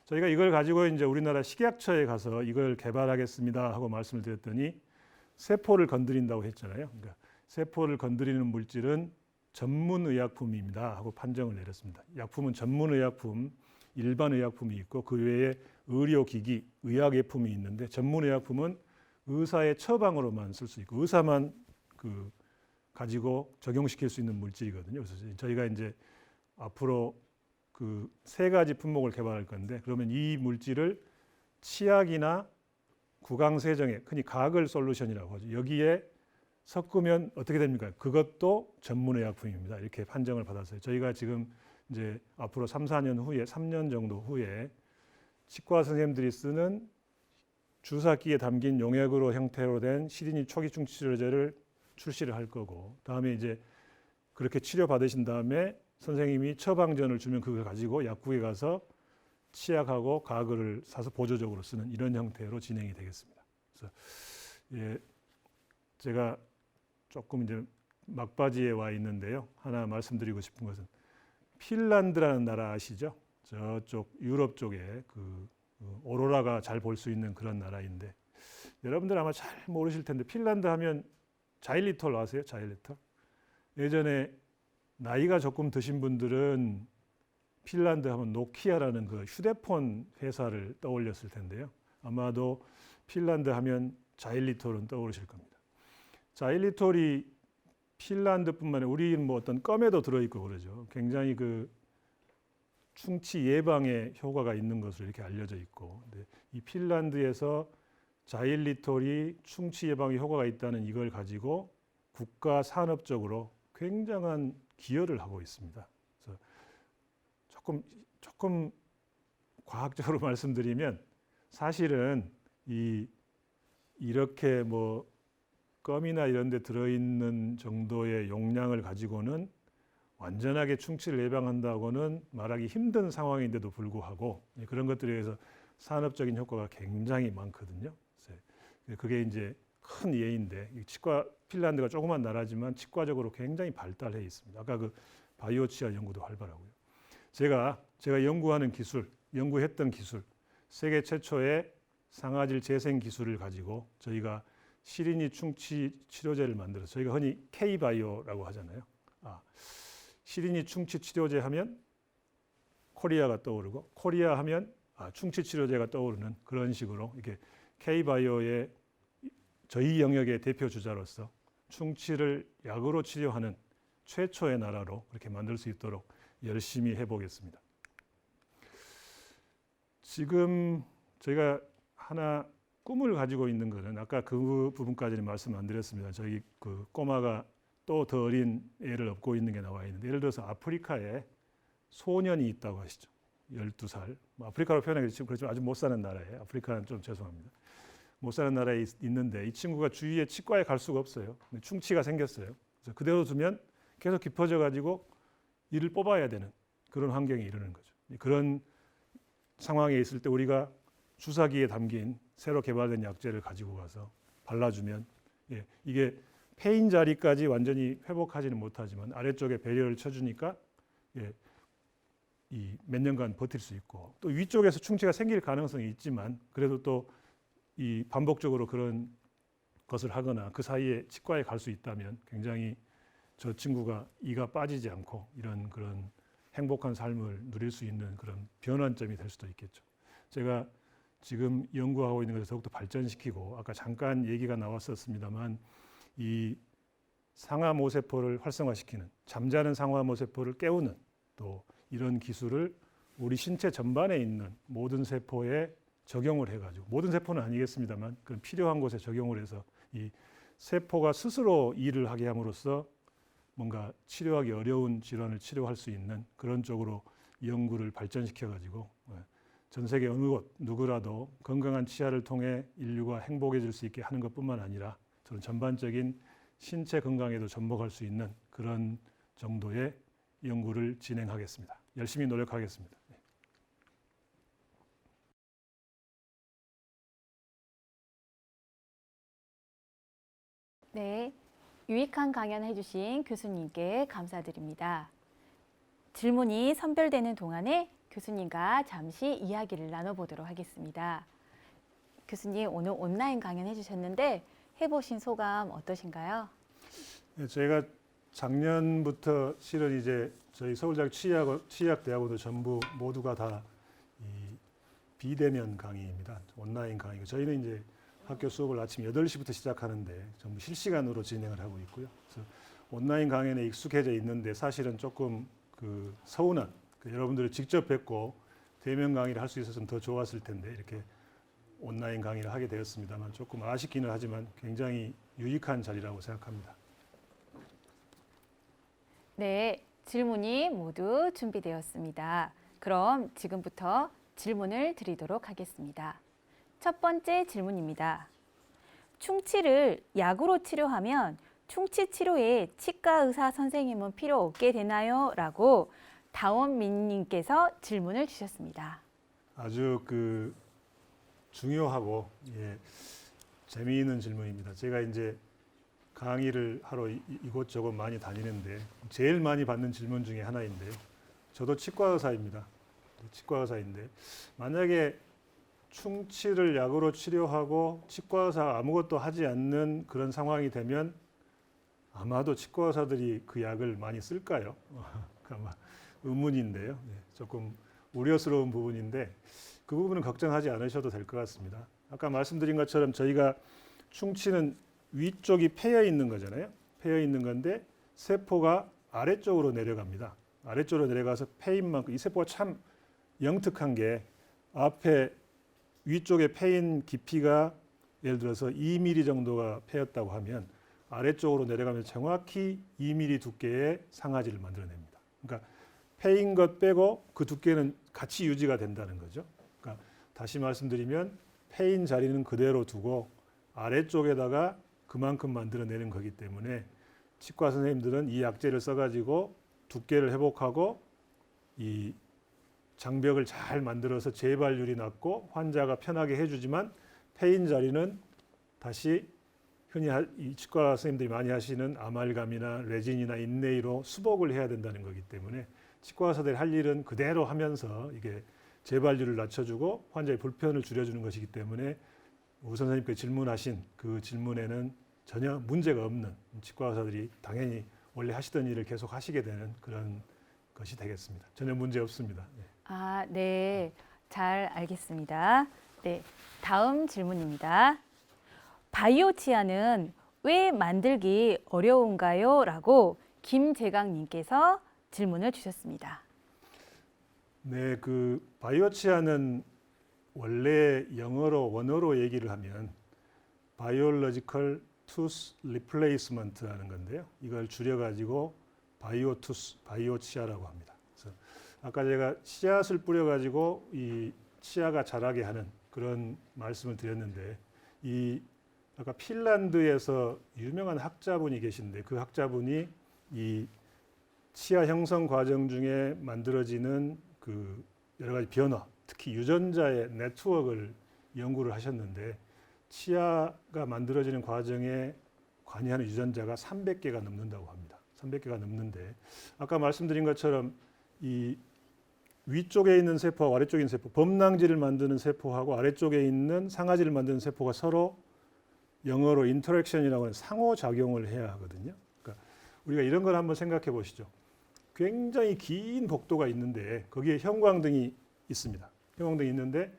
저희가 이걸 가지고 이제 우리나라 식약처에 가서 이걸 개발하겠습니다 하고 말씀을 드렸더니 세포를 건드린다고 했잖아요. 그러니까 세포를 건드리는 물질은 전문의약품입니다 하고 판정을 내렸습니다. 약품은 전문의약품, 일반의약품이 있고 그 외에 의료기기, 의약예품이 있는데 전문의약품은 의사의 처방으로만 쓸 수 있고 의사만 그 가지고 적용시킬 수 있는 물질이거든요. 그래서 저희가 이제 앞으로 그 3가지 품목을 개발할 건데 그러면 이 물질을 치약이나 구강세정에 흔히 가글 솔루션이라고 하죠. 여기에 섞으면 어떻게 됩니까? 그것도 전문의약품입니다. 이렇게 판정을 받았어요. 저희가 지금 이제 앞으로 3, 4년 후에 3년 정도 후에 치과 선생님들이 쓰는 주사기에 담긴 용액으로 형태로 된 시린이 초기 충치 치료제를 출시를 할 거고 다음에 이제 그렇게 치료 받으신 다음에 선생님이 처방전을 주면 그걸 가지고 약국에 가서 치약하고 가글을 사서 보조적으로 쓰는 이런 형태로 진행이 되겠습니다. 그래서 예, 제가 조금 이제 막바지에 와 있는데요. 하나 말씀드리고 싶은 것은 핀란드라는 나라 아시죠? 저쪽 유럽 쪽에 그 오로라가 잘 볼 수 있는 그런 나라인데 여러분들 아마 잘 모르실 텐데 핀란드 하면 자일리톨 아세요? 자일리톨. 예전에 나이가 조금 드신 분들은 핀란드 하면 노키아라는 그 휴대폰 회사를 떠올렸을 텐데요. 아마도 핀란드 하면 자일리톨은 떠오르실 겁니다. 자일리톨이 핀란드뿐만 아니라 우리는 뭐 어떤 껌에도 들어있고 그러죠. 굉장히 그 충치 예방에 효과가 있는 것으로 이렇게 알려져 있고, 근데 이 핀란드에서 자일리톨이 충치 예방에 효과가 있다는 이걸 가지고 국가 산업적으로 굉장한 기여를 하고 있습니다. 그래서 조금 과학적으로 말씀드리면 사실은 이렇게 뭐 껌이나 이런 데 들어있는 정도의 용량을 가지고는 완전하게 충치를 예방한다고는 말하기 힘든 상황인데도 불구하고 그런 것들에 의해서 산업적인 효과가 굉장히 많거든요. 그게 이제 큰 예인데, 핀란드가 조그만 나라지만 치과적으로 굉장히 발달해 있습니다. 아까 그 바이오 치아 연구도 활발하고요. 제가 연구했던 기술, 세계 최초의 상아질 재생 기술을 가지고 저희가 시린이 충치 치료제를 만들어서, 저희가 흔히 K-바이오라고 하잖아요. 시린이 충치 치료제 하면 코리아가 떠오르고, 코리아 하면 충치 치료제가 떠오르는 그런 식으로 이렇게 K-바이오의 저희 영역의 대표 주자로서 충치를 약으로 치료하는 최초의 나라로 그렇게 만들 수 있도록 열심히 해보겠습니다. 지금 저희가 하나 꿈을 가지고 있는 것은, 아까 그 부분까지는 말씀 안 드렸습니다. 저희 그 꼬마가 또 더 어린 애를 업고 있는 게 나와 있는데, 예를 들어서 아프리카에 소년이 있다고 하시죠. 12살. 아프리카로 표현하기 그렇지만 아주 못 사는 나라예요. 아프리카는 좀 죄송합니다. 못 사는 나라에 있는데 이 친구가 주위에 치과에 갈 수가 없어요. 충치가 생겼어요. 그래서 그대로 두면 계속 깊어져 가지고 이를 뽑아야 되는 그런 환경에 이르는 거죠. 그런 상황에 있을 때 우리가 주사기에 담긴 새로 개발된 약제를 가지고 가서 발라주면, 이게 폐인 자리까지 완전히 회복하지는 못하지만 아래쪽에 배려를 쳐주니까 이 몇 년간 버틸 수 있고, 또 위쪽에서 충치가 생길 가능성이 있지만 그래도 또 이 반복적으로 그런 것을 하거나 그 사이에 치과에 갈 수 있다면 굉장히 저 친구가 이가 빠지지 않고 이런 그런 행복한 삶을 누릴 수 있는 그런 변환점이 될 수도 있겠죠. 제가 지금 연구하고 있는 것을 더욱더 발전시키고, 아까 잠깐 얘기가 나왔었습니다만 이 상하모세포를 활성화시키는, 잠자는 상하모세포를 깨우는 또 이런 기술을 우리 신체 전반에 있는 모든 세포에 적용을 해가지고, 모든 세포는 아니겠습니다만 그런 필요한 곳에 적용을 해서 이 세포가 스스로 일을 하게 함으로써 뭔가 치료하기 어려운 질환을 치료할 수 있는 그런 쪽으로 연구를 발전시켜가지고 전 세계 어느 곳 누구라도 건강한 치아를 통해 인류가 행복해질 수 있게 하는 것뿐만 아니라 저는 전반적인 신체 건강에도 접목할 수 있는 그런 정도의 연구를 진행하겠습니다. 열심히 노력하겠습니다. 네, 유익한 강연 해주신 교수님께 감사드립니다. 질문이 선별되는 동안에 교수님과 잠시 이야기를 나눠보도록 하겠습니다. 교수님, 오늘 온라인 강연 해주셨는데 해보신 소감 어떠신가요? 네, 저희가 작년부터 실은 이제 저희 서울대학 치의학대학원도 전부 모두가 다 이 비대면 강의입니다. 온라인 강의고, 저희는 이제 학교 수업을 아침 8시부터 시작하는데 전부 실시간으로 진행을 하고 있고요. 그래서 온라인 강연에 익숙해져 있는데 사실은 조금 서운한, 여러분들을 직접 뵙고 대면 강의를 할 수 있었으면 더 좋았을 텐데 이렇게 온라인 강의를 하게 되었습니다만 조금 아쉽기는 하지만 굉장히 유익한 자리라고 생각합니다. 네, 질문이 모두 준비되었습니다. 그럼 지금부터 질문을 드리도록 하겠습니다. 첫 번째 질문입니다. 충치를 약으로 치료하면 충치 치료에 치과 의사 선생님은 필요 없게 되나요? 라고 다원민님께서 질문을 주셨습니다. 아주 중요하고 재미있는 질문입니다. 제가 이제 강의를 하러 이곳저곳 많이 다니는데 제일 많이 받는 질문 중에 하나인데요. 저도 치과 의사입니다. 치과 의사인데 만약에 충치를 약으로 치료하고 치과 의사가 아무것도 하지 않는 그런 상황이 되면 아마도 치과 의사들이 그 약을 많이 쓸까요? 아마 의문인데요. 네, 조금 우려스러운 부분인데 그 부분은 걱정하지 않으셔도 될 것 같습니다. 아까 말씀드린 것처럼 저희가 충치는 위쪽이 패여 있는 거잖아요. 패여 있는 건데 세포가 아래쪽으로 내려갑니다. 아래쪽으로 내려가서 패인 만큼 이 세포가 참 영특한 게 앞에 위쪽에 패인 깊이가 예를 들어서 2mm 정도가 패였다고 하면 아래쪽으로 내려가면서 정확히 2mm 두께의 상아지를 만들어냅니다. 그러니까 패인 것 빼고 그 두께는 같이 유지가 된다는 거죠. 그러니까 다시 말씀드리면 패인 자리는 그대로 두고 아래쪽에다가 그만큼 만들어내는 거기 때문에 치과 선생님들은 이 약재를 써가지고 두께를 회복하고 이 장벽을 잘 만들어서 재발률이 낮고 환자가 편하게 해주지만 패인 자리는 다시 흔히 이 치과 선생님들이 많이 하시는 아말감이나 레진이나 인레이로 수복을 해야 된다는 거기 때문에 치과 의사들이 할 일은 그대로 하면서 이게 재발률을 낮춰주고 환자의 불편을 줄여주는 것이기 때문에 우 선생님께 질문하신 그 질문에는 전혀 문제가 없는 치과 의사들이 당연히 원래 하시던 일을 계속 하시게 되는 그런 것이 되겠습니다. 전혀 문제 없습니다. 네. 아, 네. 잘 알겠습니다. 네. 다음 질문입니다. 바이오 치아는 왜 만들기 어려운가요? 라고 김재강님께서 질문을 주셨습니다. 네, 그 바이오 치아는 원래 원어로 얘기를 하면 Biological Tooth Replacement라는 건데요. 이걸 줄여가지고 바이오 치아라고 합니다. 그래서 아까 제가 씨앗을 뿌려가지고 이 치아가 자라게 하는 그런 말씀을 드렸는데 이 아까 핀란드에서 유명한 학자분이 계신데 그 학자분이 이 치아 형성 과정 중에 만들어지는 그 여러 가지 변화, 특히 유전자의 네트워크를 연구를 하셨는데 치아가 만들어지는 과정에 관여하는 유전자가 300개가 넘는다고 합니다. 300개가 넘는데 아까 말씀드린 것처럼 이 위쪽에 있는 세포하고 아래쪽에 있는 세포, 범낭지를 만드는 세포하고 아래쪽에 있는 상아지를 만드는 세포가 서로 영어로 인터랙션이라고 하는 상호작용을 해야 하거든요. 그러니까 우리가 이런 걸 한번 생각해 보시죠. 굉장히 긴 복도가 있는데 거기에 형광등이 있습니다. 형광등이 있는데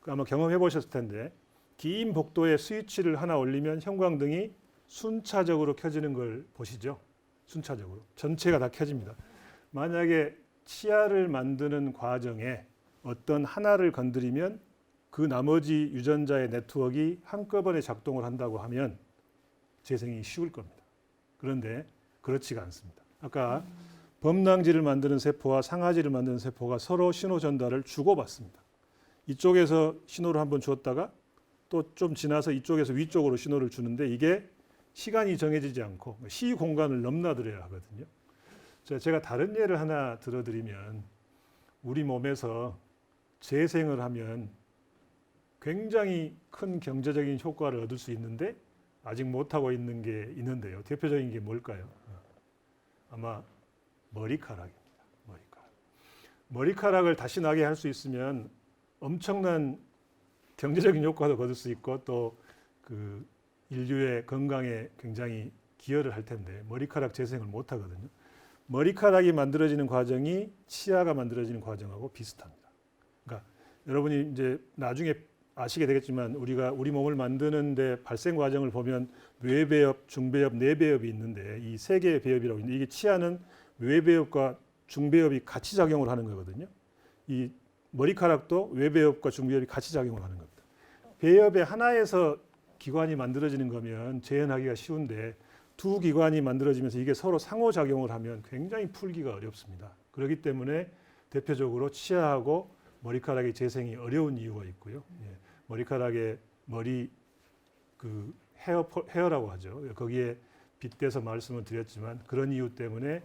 아마 경험해 보셨을 텐데 긴 복도에 스위치를 하나 올리면 형광등이 순차적으로 켜지는 걸 보시죠. 순차적으로. 전체가 다 켜집니다. 만약에 치아를 만드는 과정에 어떤 하나를 건드리면 그 나머지 유전자의 네트워크가 한꺼번에 작동을 한다고 하면 재생이 쉬울 겁니다. 그런데 그렇지가 않습니다. 아까 범낭지를 만드는 세포와 상아지를 만드는 세포가 서로 신호 전달을 주고받습니다. 이쪽에서 신호를 한번 주었다가 또 좀 지나서 이쪽에서 위쪽으로 신호를 주는데 이게 시간이 정해지지 않고 시 공간을 넘나들어야 하거든요. 제가 다른 예를 하나 들어드리면 우리 몸에서 재생을 하면 굉장히 큰 경제적인 효과를 얻을 수 있는데 아직 못하고 있는 게 있는데요. 대표적인 게 뭘까요? 아마 머리카락입니다. 머리카락을 다시 나게 할 수 있으면 엄청난 경제적인 효과도 거둘 수 있고 또 그 인류의 건강에 굉장히 기여를 할 텐데 머리카락 재생을 못 하거든요. 머리카락이 만들어지는 과정이 치아가 만들어지는 과정하고 비슷합니다. 그러니까 여러분이 이제 나중에 아시게 되겠지만 우리가 우리 몸을 만드는데 발생 과정을 보면 외배엽, 중배엽, 내배엽이 있는데 이 세 개의 배엽이라고 있는데 이게 치아는 외배엽과 중배엽이 같이 작용을 하는 거거든요. 이 머리카락도 외배엽과 중배엽이 같이 작용을 하는 겁니다. 배엽의 하나에서 기관이 만들어지는 거면 재현하기가 쉬운데 두 기관이 만들어지면서 이게 서로 상호작용을 하면 굉장히 풀기가 어렵습니다. 그렇기 때문에 대표적으로 치아하고 머리카락의 재생이 어려운 이유가 있고요. 머리카락의 머리 그 헤어라고 하죠. 거기에 빗대서 말씀을 드렸지만 그런 이유 때문에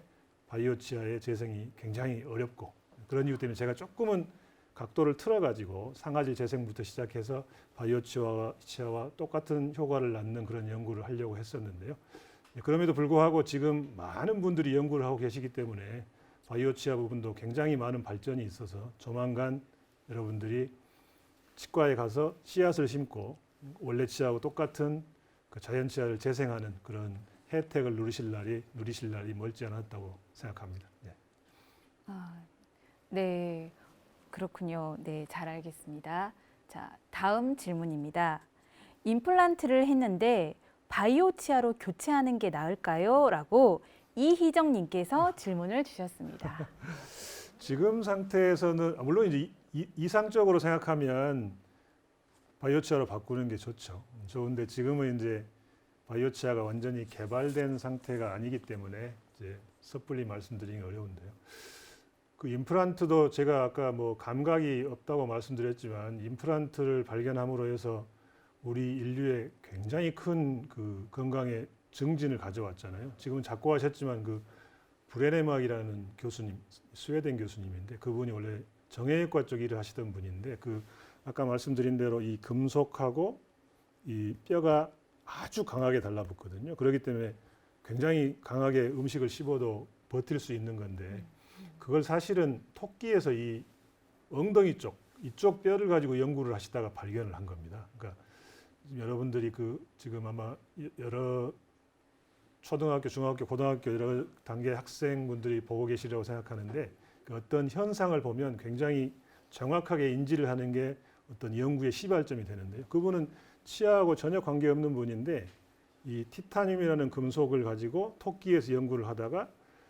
바이오 치아의 재생이 굉장히 어렵고 그런 이유 때문에 제가 조금은 각도를 틀어가지고 상아지 재생부터 시작해서 바이오 치아와 똑같은 효과를 낳는 그런 연구를 하려고 했었는데요. 그럼에도 불구하고 지금 많은 분들이 연구를 하고 계시기 때문에 바이오 치아 부분도 굉장히 많은 발전이 있어서 조만간 여러분들이 치과에 가서 씨앗을 심고 원래 치아하고 똑같은 그 자연 치아를 재생하는 그런 혜택을 누리실 날이 멀지 않았다고 생각합니다. 네. 네, 그렇군요. 네, 잘 알겠습니다. 자, 다음 질문입니다. 임플란트를 했는데 바이오 치아로 교체하는 게 나을까요? 라고 이희정님께서 질문을 주셨습니다. 지금 상태에서는 물론 이제 이상적으로 생각하면 바이오 치아로 바꾸는 게 좋은데 지금은 이제 바이오 치아가 완전히 개발된 상태가 아니기 때문에 이제 섣불리 말씀드리기 어려운데요. 그 임플란트도 제가 아까 뭐 감각이 없다고 말씀드렸지만 임플란트를 발견함으로 해서 우리 인류에 굉장히 큰 그 건강의 증진을 가져왔잖아요. 지금은 작고하셨지만 그 브레네막이라는 교수님, 스웨덴 교수님인데 그분이 원래 정형외과 쪽 일을 하시던 분인데 그 아까 말씀드린 대로 이 금속하고 이 뼈가 아주 강하게 달라붙거든요. 그렇기 때문에 굉장히 강하게 음식을 씹어도 버틸 수 있는 건데 그걸 사실은 토끼에서 이 엉덩이 쪽 이쪽 뼈를 가지고 연구를 하시다가 발견을 한 겁니다. 그러니까 여러분들이 그 지금 아마 여러 초등학교, 중학교, 고등학교 여러 단계 학생분들이 보고 계시라고 생각하는데 그 어떤 현상을 보면 굉장히 정확하게 인지를 하는 게 어떤 연구의 시발점이 되는데요. 그분은 치아하고 전혀 관계없는 분인데 이 티타늄이라는 금속을 가지고 토끼에서 연구를 하다가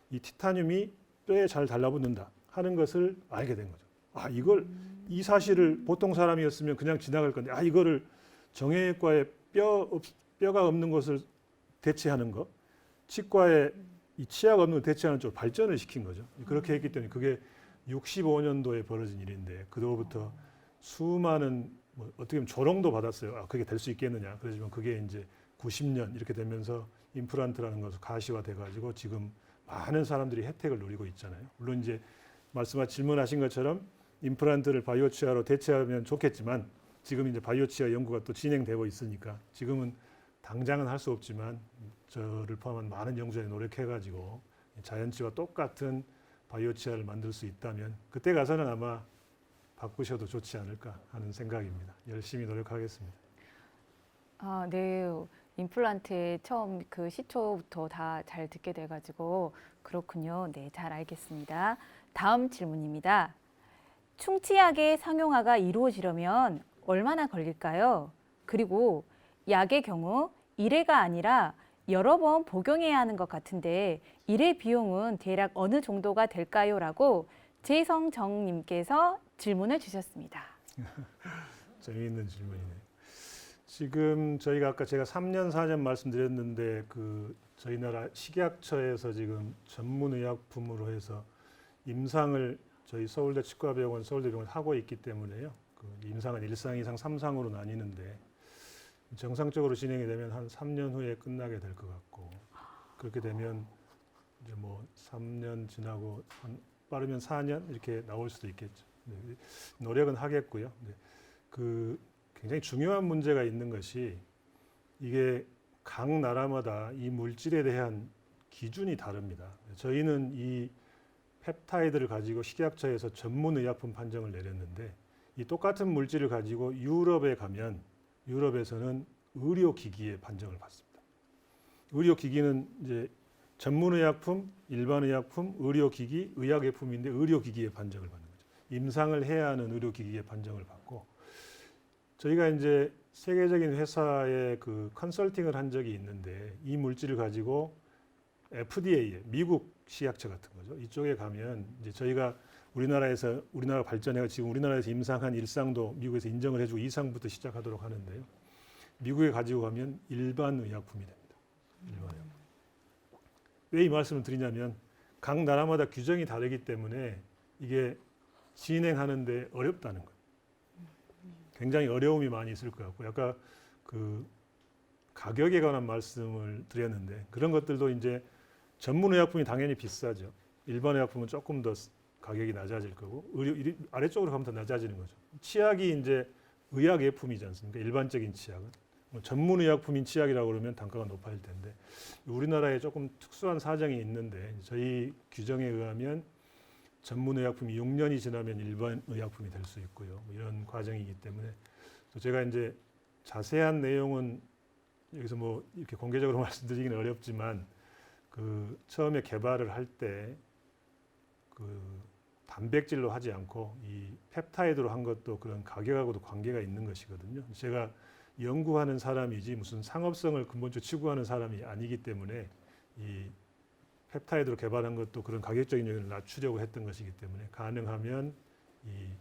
이 티타늄이 뼈에 잘 달라붙는다 하는 것을 알게 된 거죠. 이 사실을 보통 사람이었으면 그냥 지나갈 건데 이거를 정형외과에 뼈가 없는 것을 대체하는 것, 치과에 이 치아가 없는 걸 대체하는 쪽으로 발전을 시킨 거죠. 그렇게 했기 때문에 그게 65년도에 벌어진 일인데 그로부터 수많은 뭐 어떻게 보면 조롱도 받았어요. 그게 될 수 있겠느냐. 그렇지만 그게 이제 90년 이렇게 되면서 임플란트라는 것을 가시화돼 가지고 지금 많은 사람들이 혜택을 누리고 있잖아요. 물론 이제 질문하신 것처럼 임플란트를 바이오 치아로 대체하면 좋겠지만 지금 이제 바이오 치아 연구가 또 진행되고 있으니까 지금은 당장은 할 수 없지만 저를 포함한 많은 연구자들이 노력해가지고 자연치와 똑같은 바이오 치아를 만들 수 있다면 그때 가서는 아마 바꾸셔도 좋지 않을까 하는 생각입니다. 열심히 노력하겠습니다. 네. 임플란트에 처음 그 시초부터 다 잘 듣게 돼가지고 그렇군요. 네, 잘 알겠습니다. 다음 질문입니다. 충치약의 상용화가 이루어지려면 얼마나 걸릴까요? 그리고 약의 경우 1회가 아니라 여러 번 복용해야 하는 것 같은데 1회 비용은 대략 어느 정도가 될까요? 라고 재성정님께서 질문을 주셨습니다. 재미있는 질문이네요. 지금 저희가 아까 제가 3년, 4년 말씀드렸는데 그 저희 나라 식약처에서 지금 전문의약품으로 해서 임상을 저희 서울대 치과병원, 서울대병원 하고 있기 때문에요. 그 임상은 1상, 2상, 3상으로 나뉘는데 정상적으로 진행이 되면 한 3년 후에 끝나게 될 것 같고 그렇게 되면 이제 뭐 3년 지나고 빠르면 4년 이렇게 나올 수도 있겠죠. 네, 노력은 하겠고요. 네, 그 굉장히 중요한 문제가 있는 것이 이게 각 나라마다 이 물질에 대한 기준이 다릅니다. 저희는 이 펩타이드를 가지고 식약처에서 전문의약품 판정을 내렸는데 이 똑같은 물질을 가지고 유럽에 가면 유럽에서는 의료기기의 판정을 받습니다. 의료기기는 이제 전문의약품, 일반의약품, 의료기기, 의약예품인데 의료기기의 판정을 받는 거죠. 임상을 해야 하는 의료기기의 판정을 받고 저희가 이제 세계적인 회사에 그 컨설팅을 한 적이 있는데 이 물질을 가지고 FDA에 미국 식약처 같은 거죠. 이쪽에 가면 이제 저희가 우리나라 발전해가 지금 우리나라에서 임상한 1상도 미국에서 인정을 해주고 2상부터 시작하도록 하는데요. 미국에 가지고 가면 일반 의약품이 됩니다. 일반 의약품. 왜 이 말씀을 드리냐면 각 나라마다 규정이 다르기 때문에 이게 진행하는데 어렵다는 거예요. 굉장히 어려움이 많이 있을 것 같고 아까 그 가격에 관한 말씀을 드렸는데 그런 것들도 이제 전문 의약품이 당연히 비싸죠. 일반 의약품은 조금 더 가격이 낮아질 거고 아래쪽으로 가면 더 낮아지는 거죠. 치약이 이제 의약 예품이지 않습니까? 일반적인 치약은 전문 의약품인 치약이라고 그러면 단가가 높아질 텐데 우리나라에 조금 특수한 사정이 있는데 저희 규정에 의하면 전문 의약품이 6년이 지나면 일반 의약품이 될 수 있고요. 이런 과정이기 때문에 제가 이제 자세한 내용은 여기서 뭐 이렇게 공개적으로 말씀드리기는 어렵지만 그 처음에 개발을 할 때 그 단백질로 하지 않고 이 펩타이드로 한 것도 그런 가격하고도 관계가 있는 것이거든요. 제가 연구하는 사람이지 무슨 상업성을 근본적으로 추구하는 사람이 아니기 때문에 이 펩타이드로 개발한 것도 그런 가격적인 요인을 낮추려고 했던 것이기 때문에 가능하면 이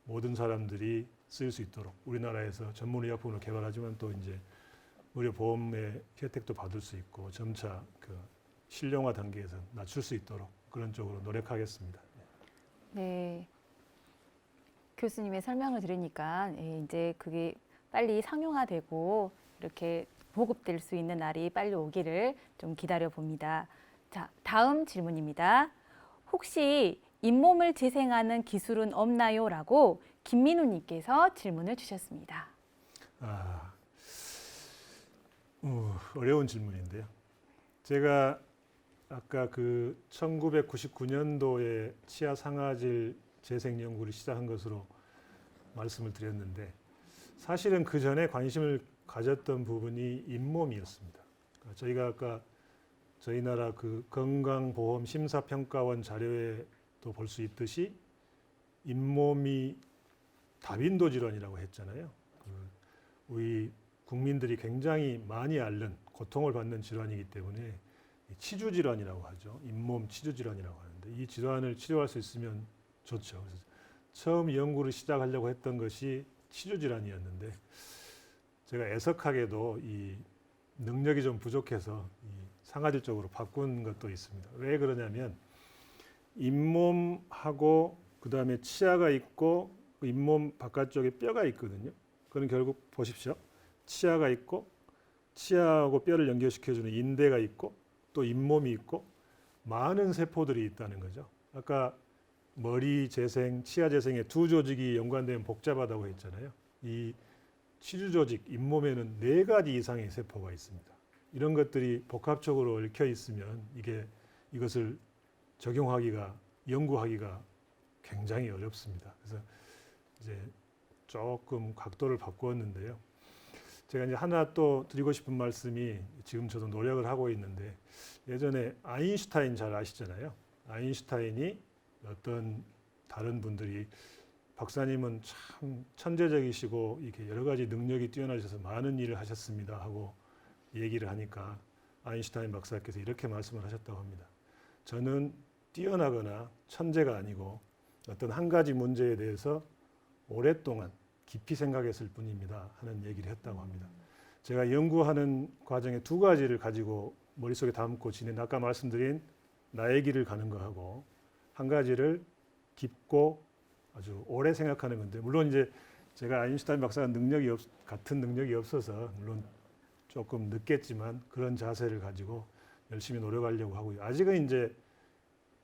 모든 사람들이 쓸 수 있도록 우리나라에서 전문의약품을 개발하지만 또 이제 의료 보험의 혜택도 받을 수 있고 점차 그 실용화 단계에서 낮출 수 있도록 그런 쪽으로 노력하겠습니다. 네. 교수님의 설명을 들으니까 예, 이제 그게 빨리 상용화되고 이렇게 보급될 수 있는 날이 빨리 오기를 좀 기다려 봅니다. 자, 다음 질문입니다. 혹시 잇몸을 재생하는 기술은 없나요? 라고 김민우님께서 질문을 주셨습니다. 어려운 질문인데요. 제가 아까 그 1999년도에 치아 상아질 재생 연구를 시작한 것으로 말씀을 드렸는데 사실은 그 전에 관심을 가졌던 부분이 잇몸이었습니다. 저희가 아까 저희 나라 그 건강보험 심사평가원 자료에도 볼 수 있듯이 잇몸이 다빈도 질환이라고 했잖아요. 우리 국민들이 굉장히 많이 앓는 고통을 받는 질환이기 때문에 치주 질환이라고 하죠. 잇몸 치주 질환이라고 하는데 이 질환을 치료할 수 있으면 좋죠. 그래서 처음 연구를 시작하려고 했던 것이 치주 질환이었는데 제가 애석하게도 이 능력이 좀 부족해서 이 상아질 쪽으로 바꾼 것도 있습니다. 왜 그러냐면 잇몸하고 그다음에 치아가 있고 잇몸 바깥쪽에 뼈가 있거든요. 그건 결국 보십시오. 치아가 있고 치아하고 뼈를 연결시켜주는 인대가 있고 또 잇몸이 있고 많은 세포들이 있다는 거죠. 아까 머리 재생, 치아 재생의 두 조직이 연관되면 복잡하다고 했잖아요. 이 치주 조직, 잇몸에는 4가지 이상의 세포가 있습니다. 이런 것들이 복합적으로 얽혀 있으면 이것을 적용하기가, 연구하기가 굉장히 어렵습니다. 그래서 이제 조금 각도를 바꾸었는데요. 제가 이제 하나 또 드리고 싶은 말씀이 지금 저도 노력을 하고 있는데 예전에 아인슈타인 잘 아시잖아요. 아인슈타인이 어떤 다른 분들이 박사님은 참 천재적이시고 이렇게 여러 가지 능력이 뛰어나셔서 많은 일을 하셨습니다 하고 얘기를 하니까 아인슈타인 박사께서 이렇게 말씀을 하셨다고 합니다. 저는 뛰어나거나 천재가 아니고 어떤 한 가지 문제에 대해서 오랫동안 깊이 생각했을 뿐입니다 하는 얘기를 했다고 합니다. 제가 연구하는 과정에 2가지를 가지고 머릿속에 담고 지낸 아까 말씀드린 나의 길을 가는 거하고 한 가지를 깊고 아주 오래 생각하는 건데 물론 이제 제가 아인슈타인 박사가 같은 능력이 없어서 물론 조금 늦겠지만 그런 자세를 가지고 열심히 노력하려고 하고요. 아직은 이제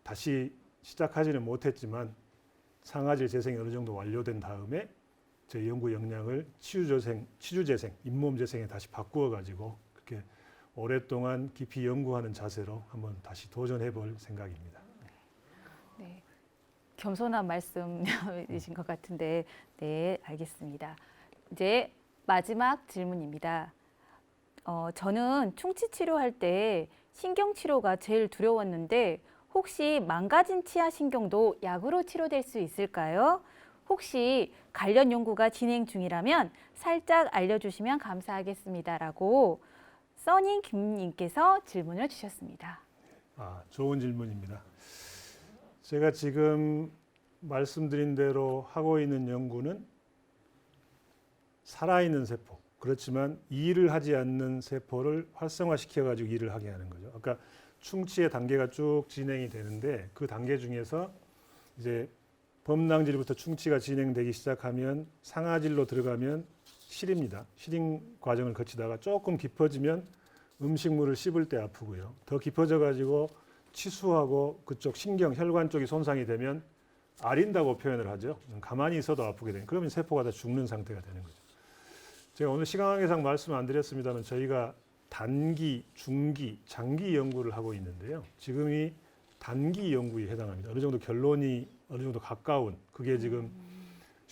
다시 시작하지는 못했지만 상아질 재생이 어느 정도 완료된 다음에 제 연구 역량을 치주 재생, 잇몸 재생에 다시 바꾸어 가지고 그렇게 오랫동안 깊이 연구하는 자세로 한번 다시 도전해 볼 생각입니다. 네. 겸손한 말씀이신 것 같은데, 네, 알겠습니다. 이제 마지막 질문입니다. 저는 충치 치료할 때 신경 치료가 제일 두려웠는데 혹시 망가진 치아 신경도 약으로 치료될 수 있을까요? 혹시 관련 연구가 진행 중이라면 살짝 알려주시면 감사하겠습니다라고 써니 김님께서 질문을 주셨습니다. 좋은 질문입니다. 제가 지금 말씀드린 대로 하고 있는 연구는 살아있는 세포, 그렇지만 일을 하지 않는 세포를 활성화시켜 가지고 일을 하게 하는 거죠. 아까 충치의 단계가 쭉 진행이 되는데 그 단계 중에서 이제 범낭질부터 충치가 진행되기 시작하면 상아질로 들어가면 시립니다. 시림 과정을 거치다가 조금 깊어지면 음식물을 씹을 때 아프고요. 더 깊어져 가지고 치수하고 그쪽 신경, 혈관 쪽이 손상이 되면 아린다고 표현을 하죠. 가만히 있어도 아프게 되는. 그러면 세포가 다 죽는 상태가 되는 거죠. 제가 오늘 시간 관계상 말씀 안 드렸습니다만 저희가 단기, 중기, 장기 연구를 하고 있는데요. 지금이 단기 연구에 해당합니다. 어느 정도 결론이 어느 정도 가까운 그게 지금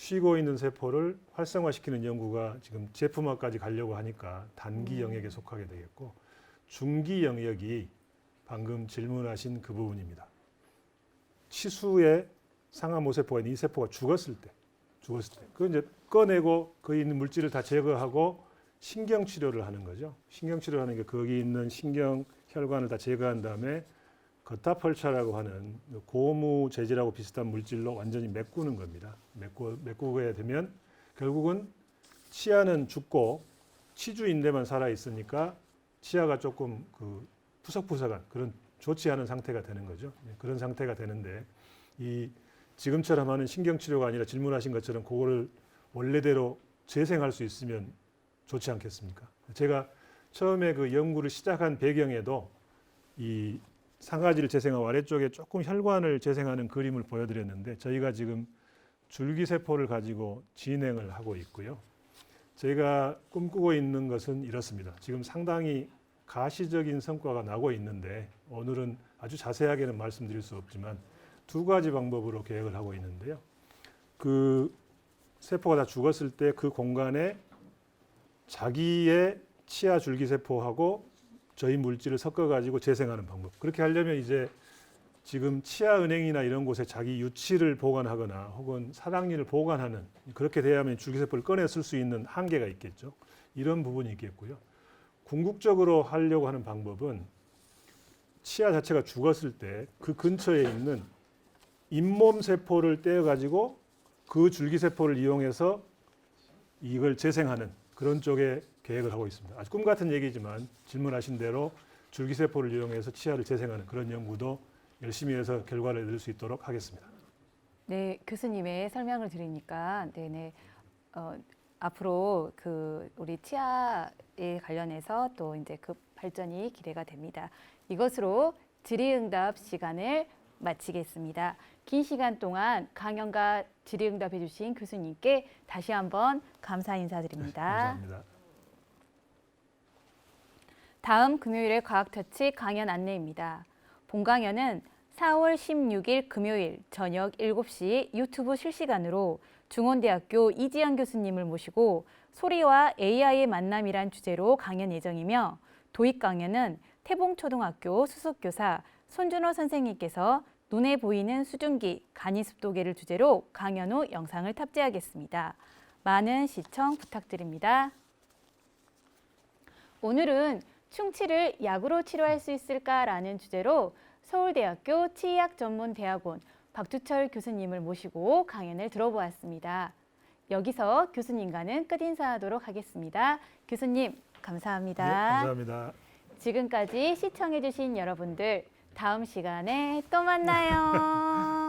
쉬고 있는 세포를 활성화시키는 연구가 지금 제품화까지 가려고 하니까 단기 영역에 속하게 되겠고, 중기 영역이 방금 질문하신 그 부분입니다. 치수에 상하모세포가 있는 이 세포가 죽었을 때, 그 이제 꺼내고 거기 있는 물질을 다 제거하고 신경 치료를 하는 거죠. 신경 치료를 하는 게 거기 있는 신경 혈관을 다 제거한 다음에 거타펄차라고 하는 고무 재질하고 비슷한 물질로 완전히 메꾸는 겁니다. 메꾸게 되면 결국은 치아는 죽고 치주인대만 살아 있으니까 치아가 조금 그 푸석푸석한 그런 좋지 않은 상태가 되는 거죠. 그런 상태가 되는데 이 지금처럼 하는 신경 치료가 아니라 질문하신 것처럼 그거를 원래대로 재생할 수 있으면 좋지 않겠습니까? 제가 처음에 그 연구를 시작한 배경에도 이 상아지를 재생하고 아래쪽에 조금 혈관을 재생하는 그림을 보여드렸는데, 저희가 지금 줄기세포를 가지고 진행을 하고 있고요. 저희가 꿈꾸고 있는 것은 이렇습니다. 지금 상당히 가시적인 성과가 나고 있는데 오늘은 아주 자세하게는 말씀드릴 수 없지만 두 가지 방법으로 계획을 하고 있는데요. 그 세포가 다 죽었을 때 그 공간에 자기의 치아 줄기세포하고 저희 물질을 섞어가지고 재생하는 방법. 그렇게 하려면 이제 지금 치아은행이나 이런 곳에 자기 유치를 보관하거나 혹은 사랑니를 보관하는, 그렇게 돼야만 줄기세포를 꺼내 쓸 수 있는 한계가 있겠죠. 이런 부분이 있겠고요. 궁극적으로 하려고 하는 방법은 치아 자체가 죽었을 때 그 근처에 있는 잇몸 세포를 떼어가지고 그 줄기세포를 이용해서 이걸 재생하는 그런 쪽에 계획을 하고 있습니다. 아주 꿈 같은 얘기지만 질문하신 대로 줄기세포를 이용해서 치아를 재생하는 그런 연구도 열심히 해서 결과를 얻을 수 있도록 하겠습니다. 네, 교수님의 설명을 들으니까 네네 앞으로 그 우리 치아에 관련해서 또 이제 그 발전이 기대가 됩니다. 이것으로 질의응답 시간을 마치겠습니다. 긴 시간 동안 강연과 질의응답해 주신 교수님께 다시 한번 감사 인사드립니다. 감사합니다. 다음 금요일에 과학터치 강연 안내입니다. 본 강연은 4월 16일 금요일 저녁 7시 유튜브 실시간으로 중원대학교 이지영 교수님을 모시고 소리와 AI의 만남이란 주제로 강연 예정이며, 도입 강연은 태봉초등학교 수석교사 손준호 선생님께서 눈에 보이는 수증기, 간이습도계를 주제로 강연 후 영상을 탑재하겠습니다. 많은 시청 부탁드립니다. 오늘은 충치를 약으로 치료할 수 있을까라는 주제로 서울대학교 치의학전문대학원 박주철 교수님을 모시고 강연을 들어보았습니다. 여기서 교수님과는 끝 인사하도록 하겠습니다. 교수님, 감사합니다. 네, 감사합니다. 지금까지 시청해주신 여러분들, 다음 시간에 또 만나요.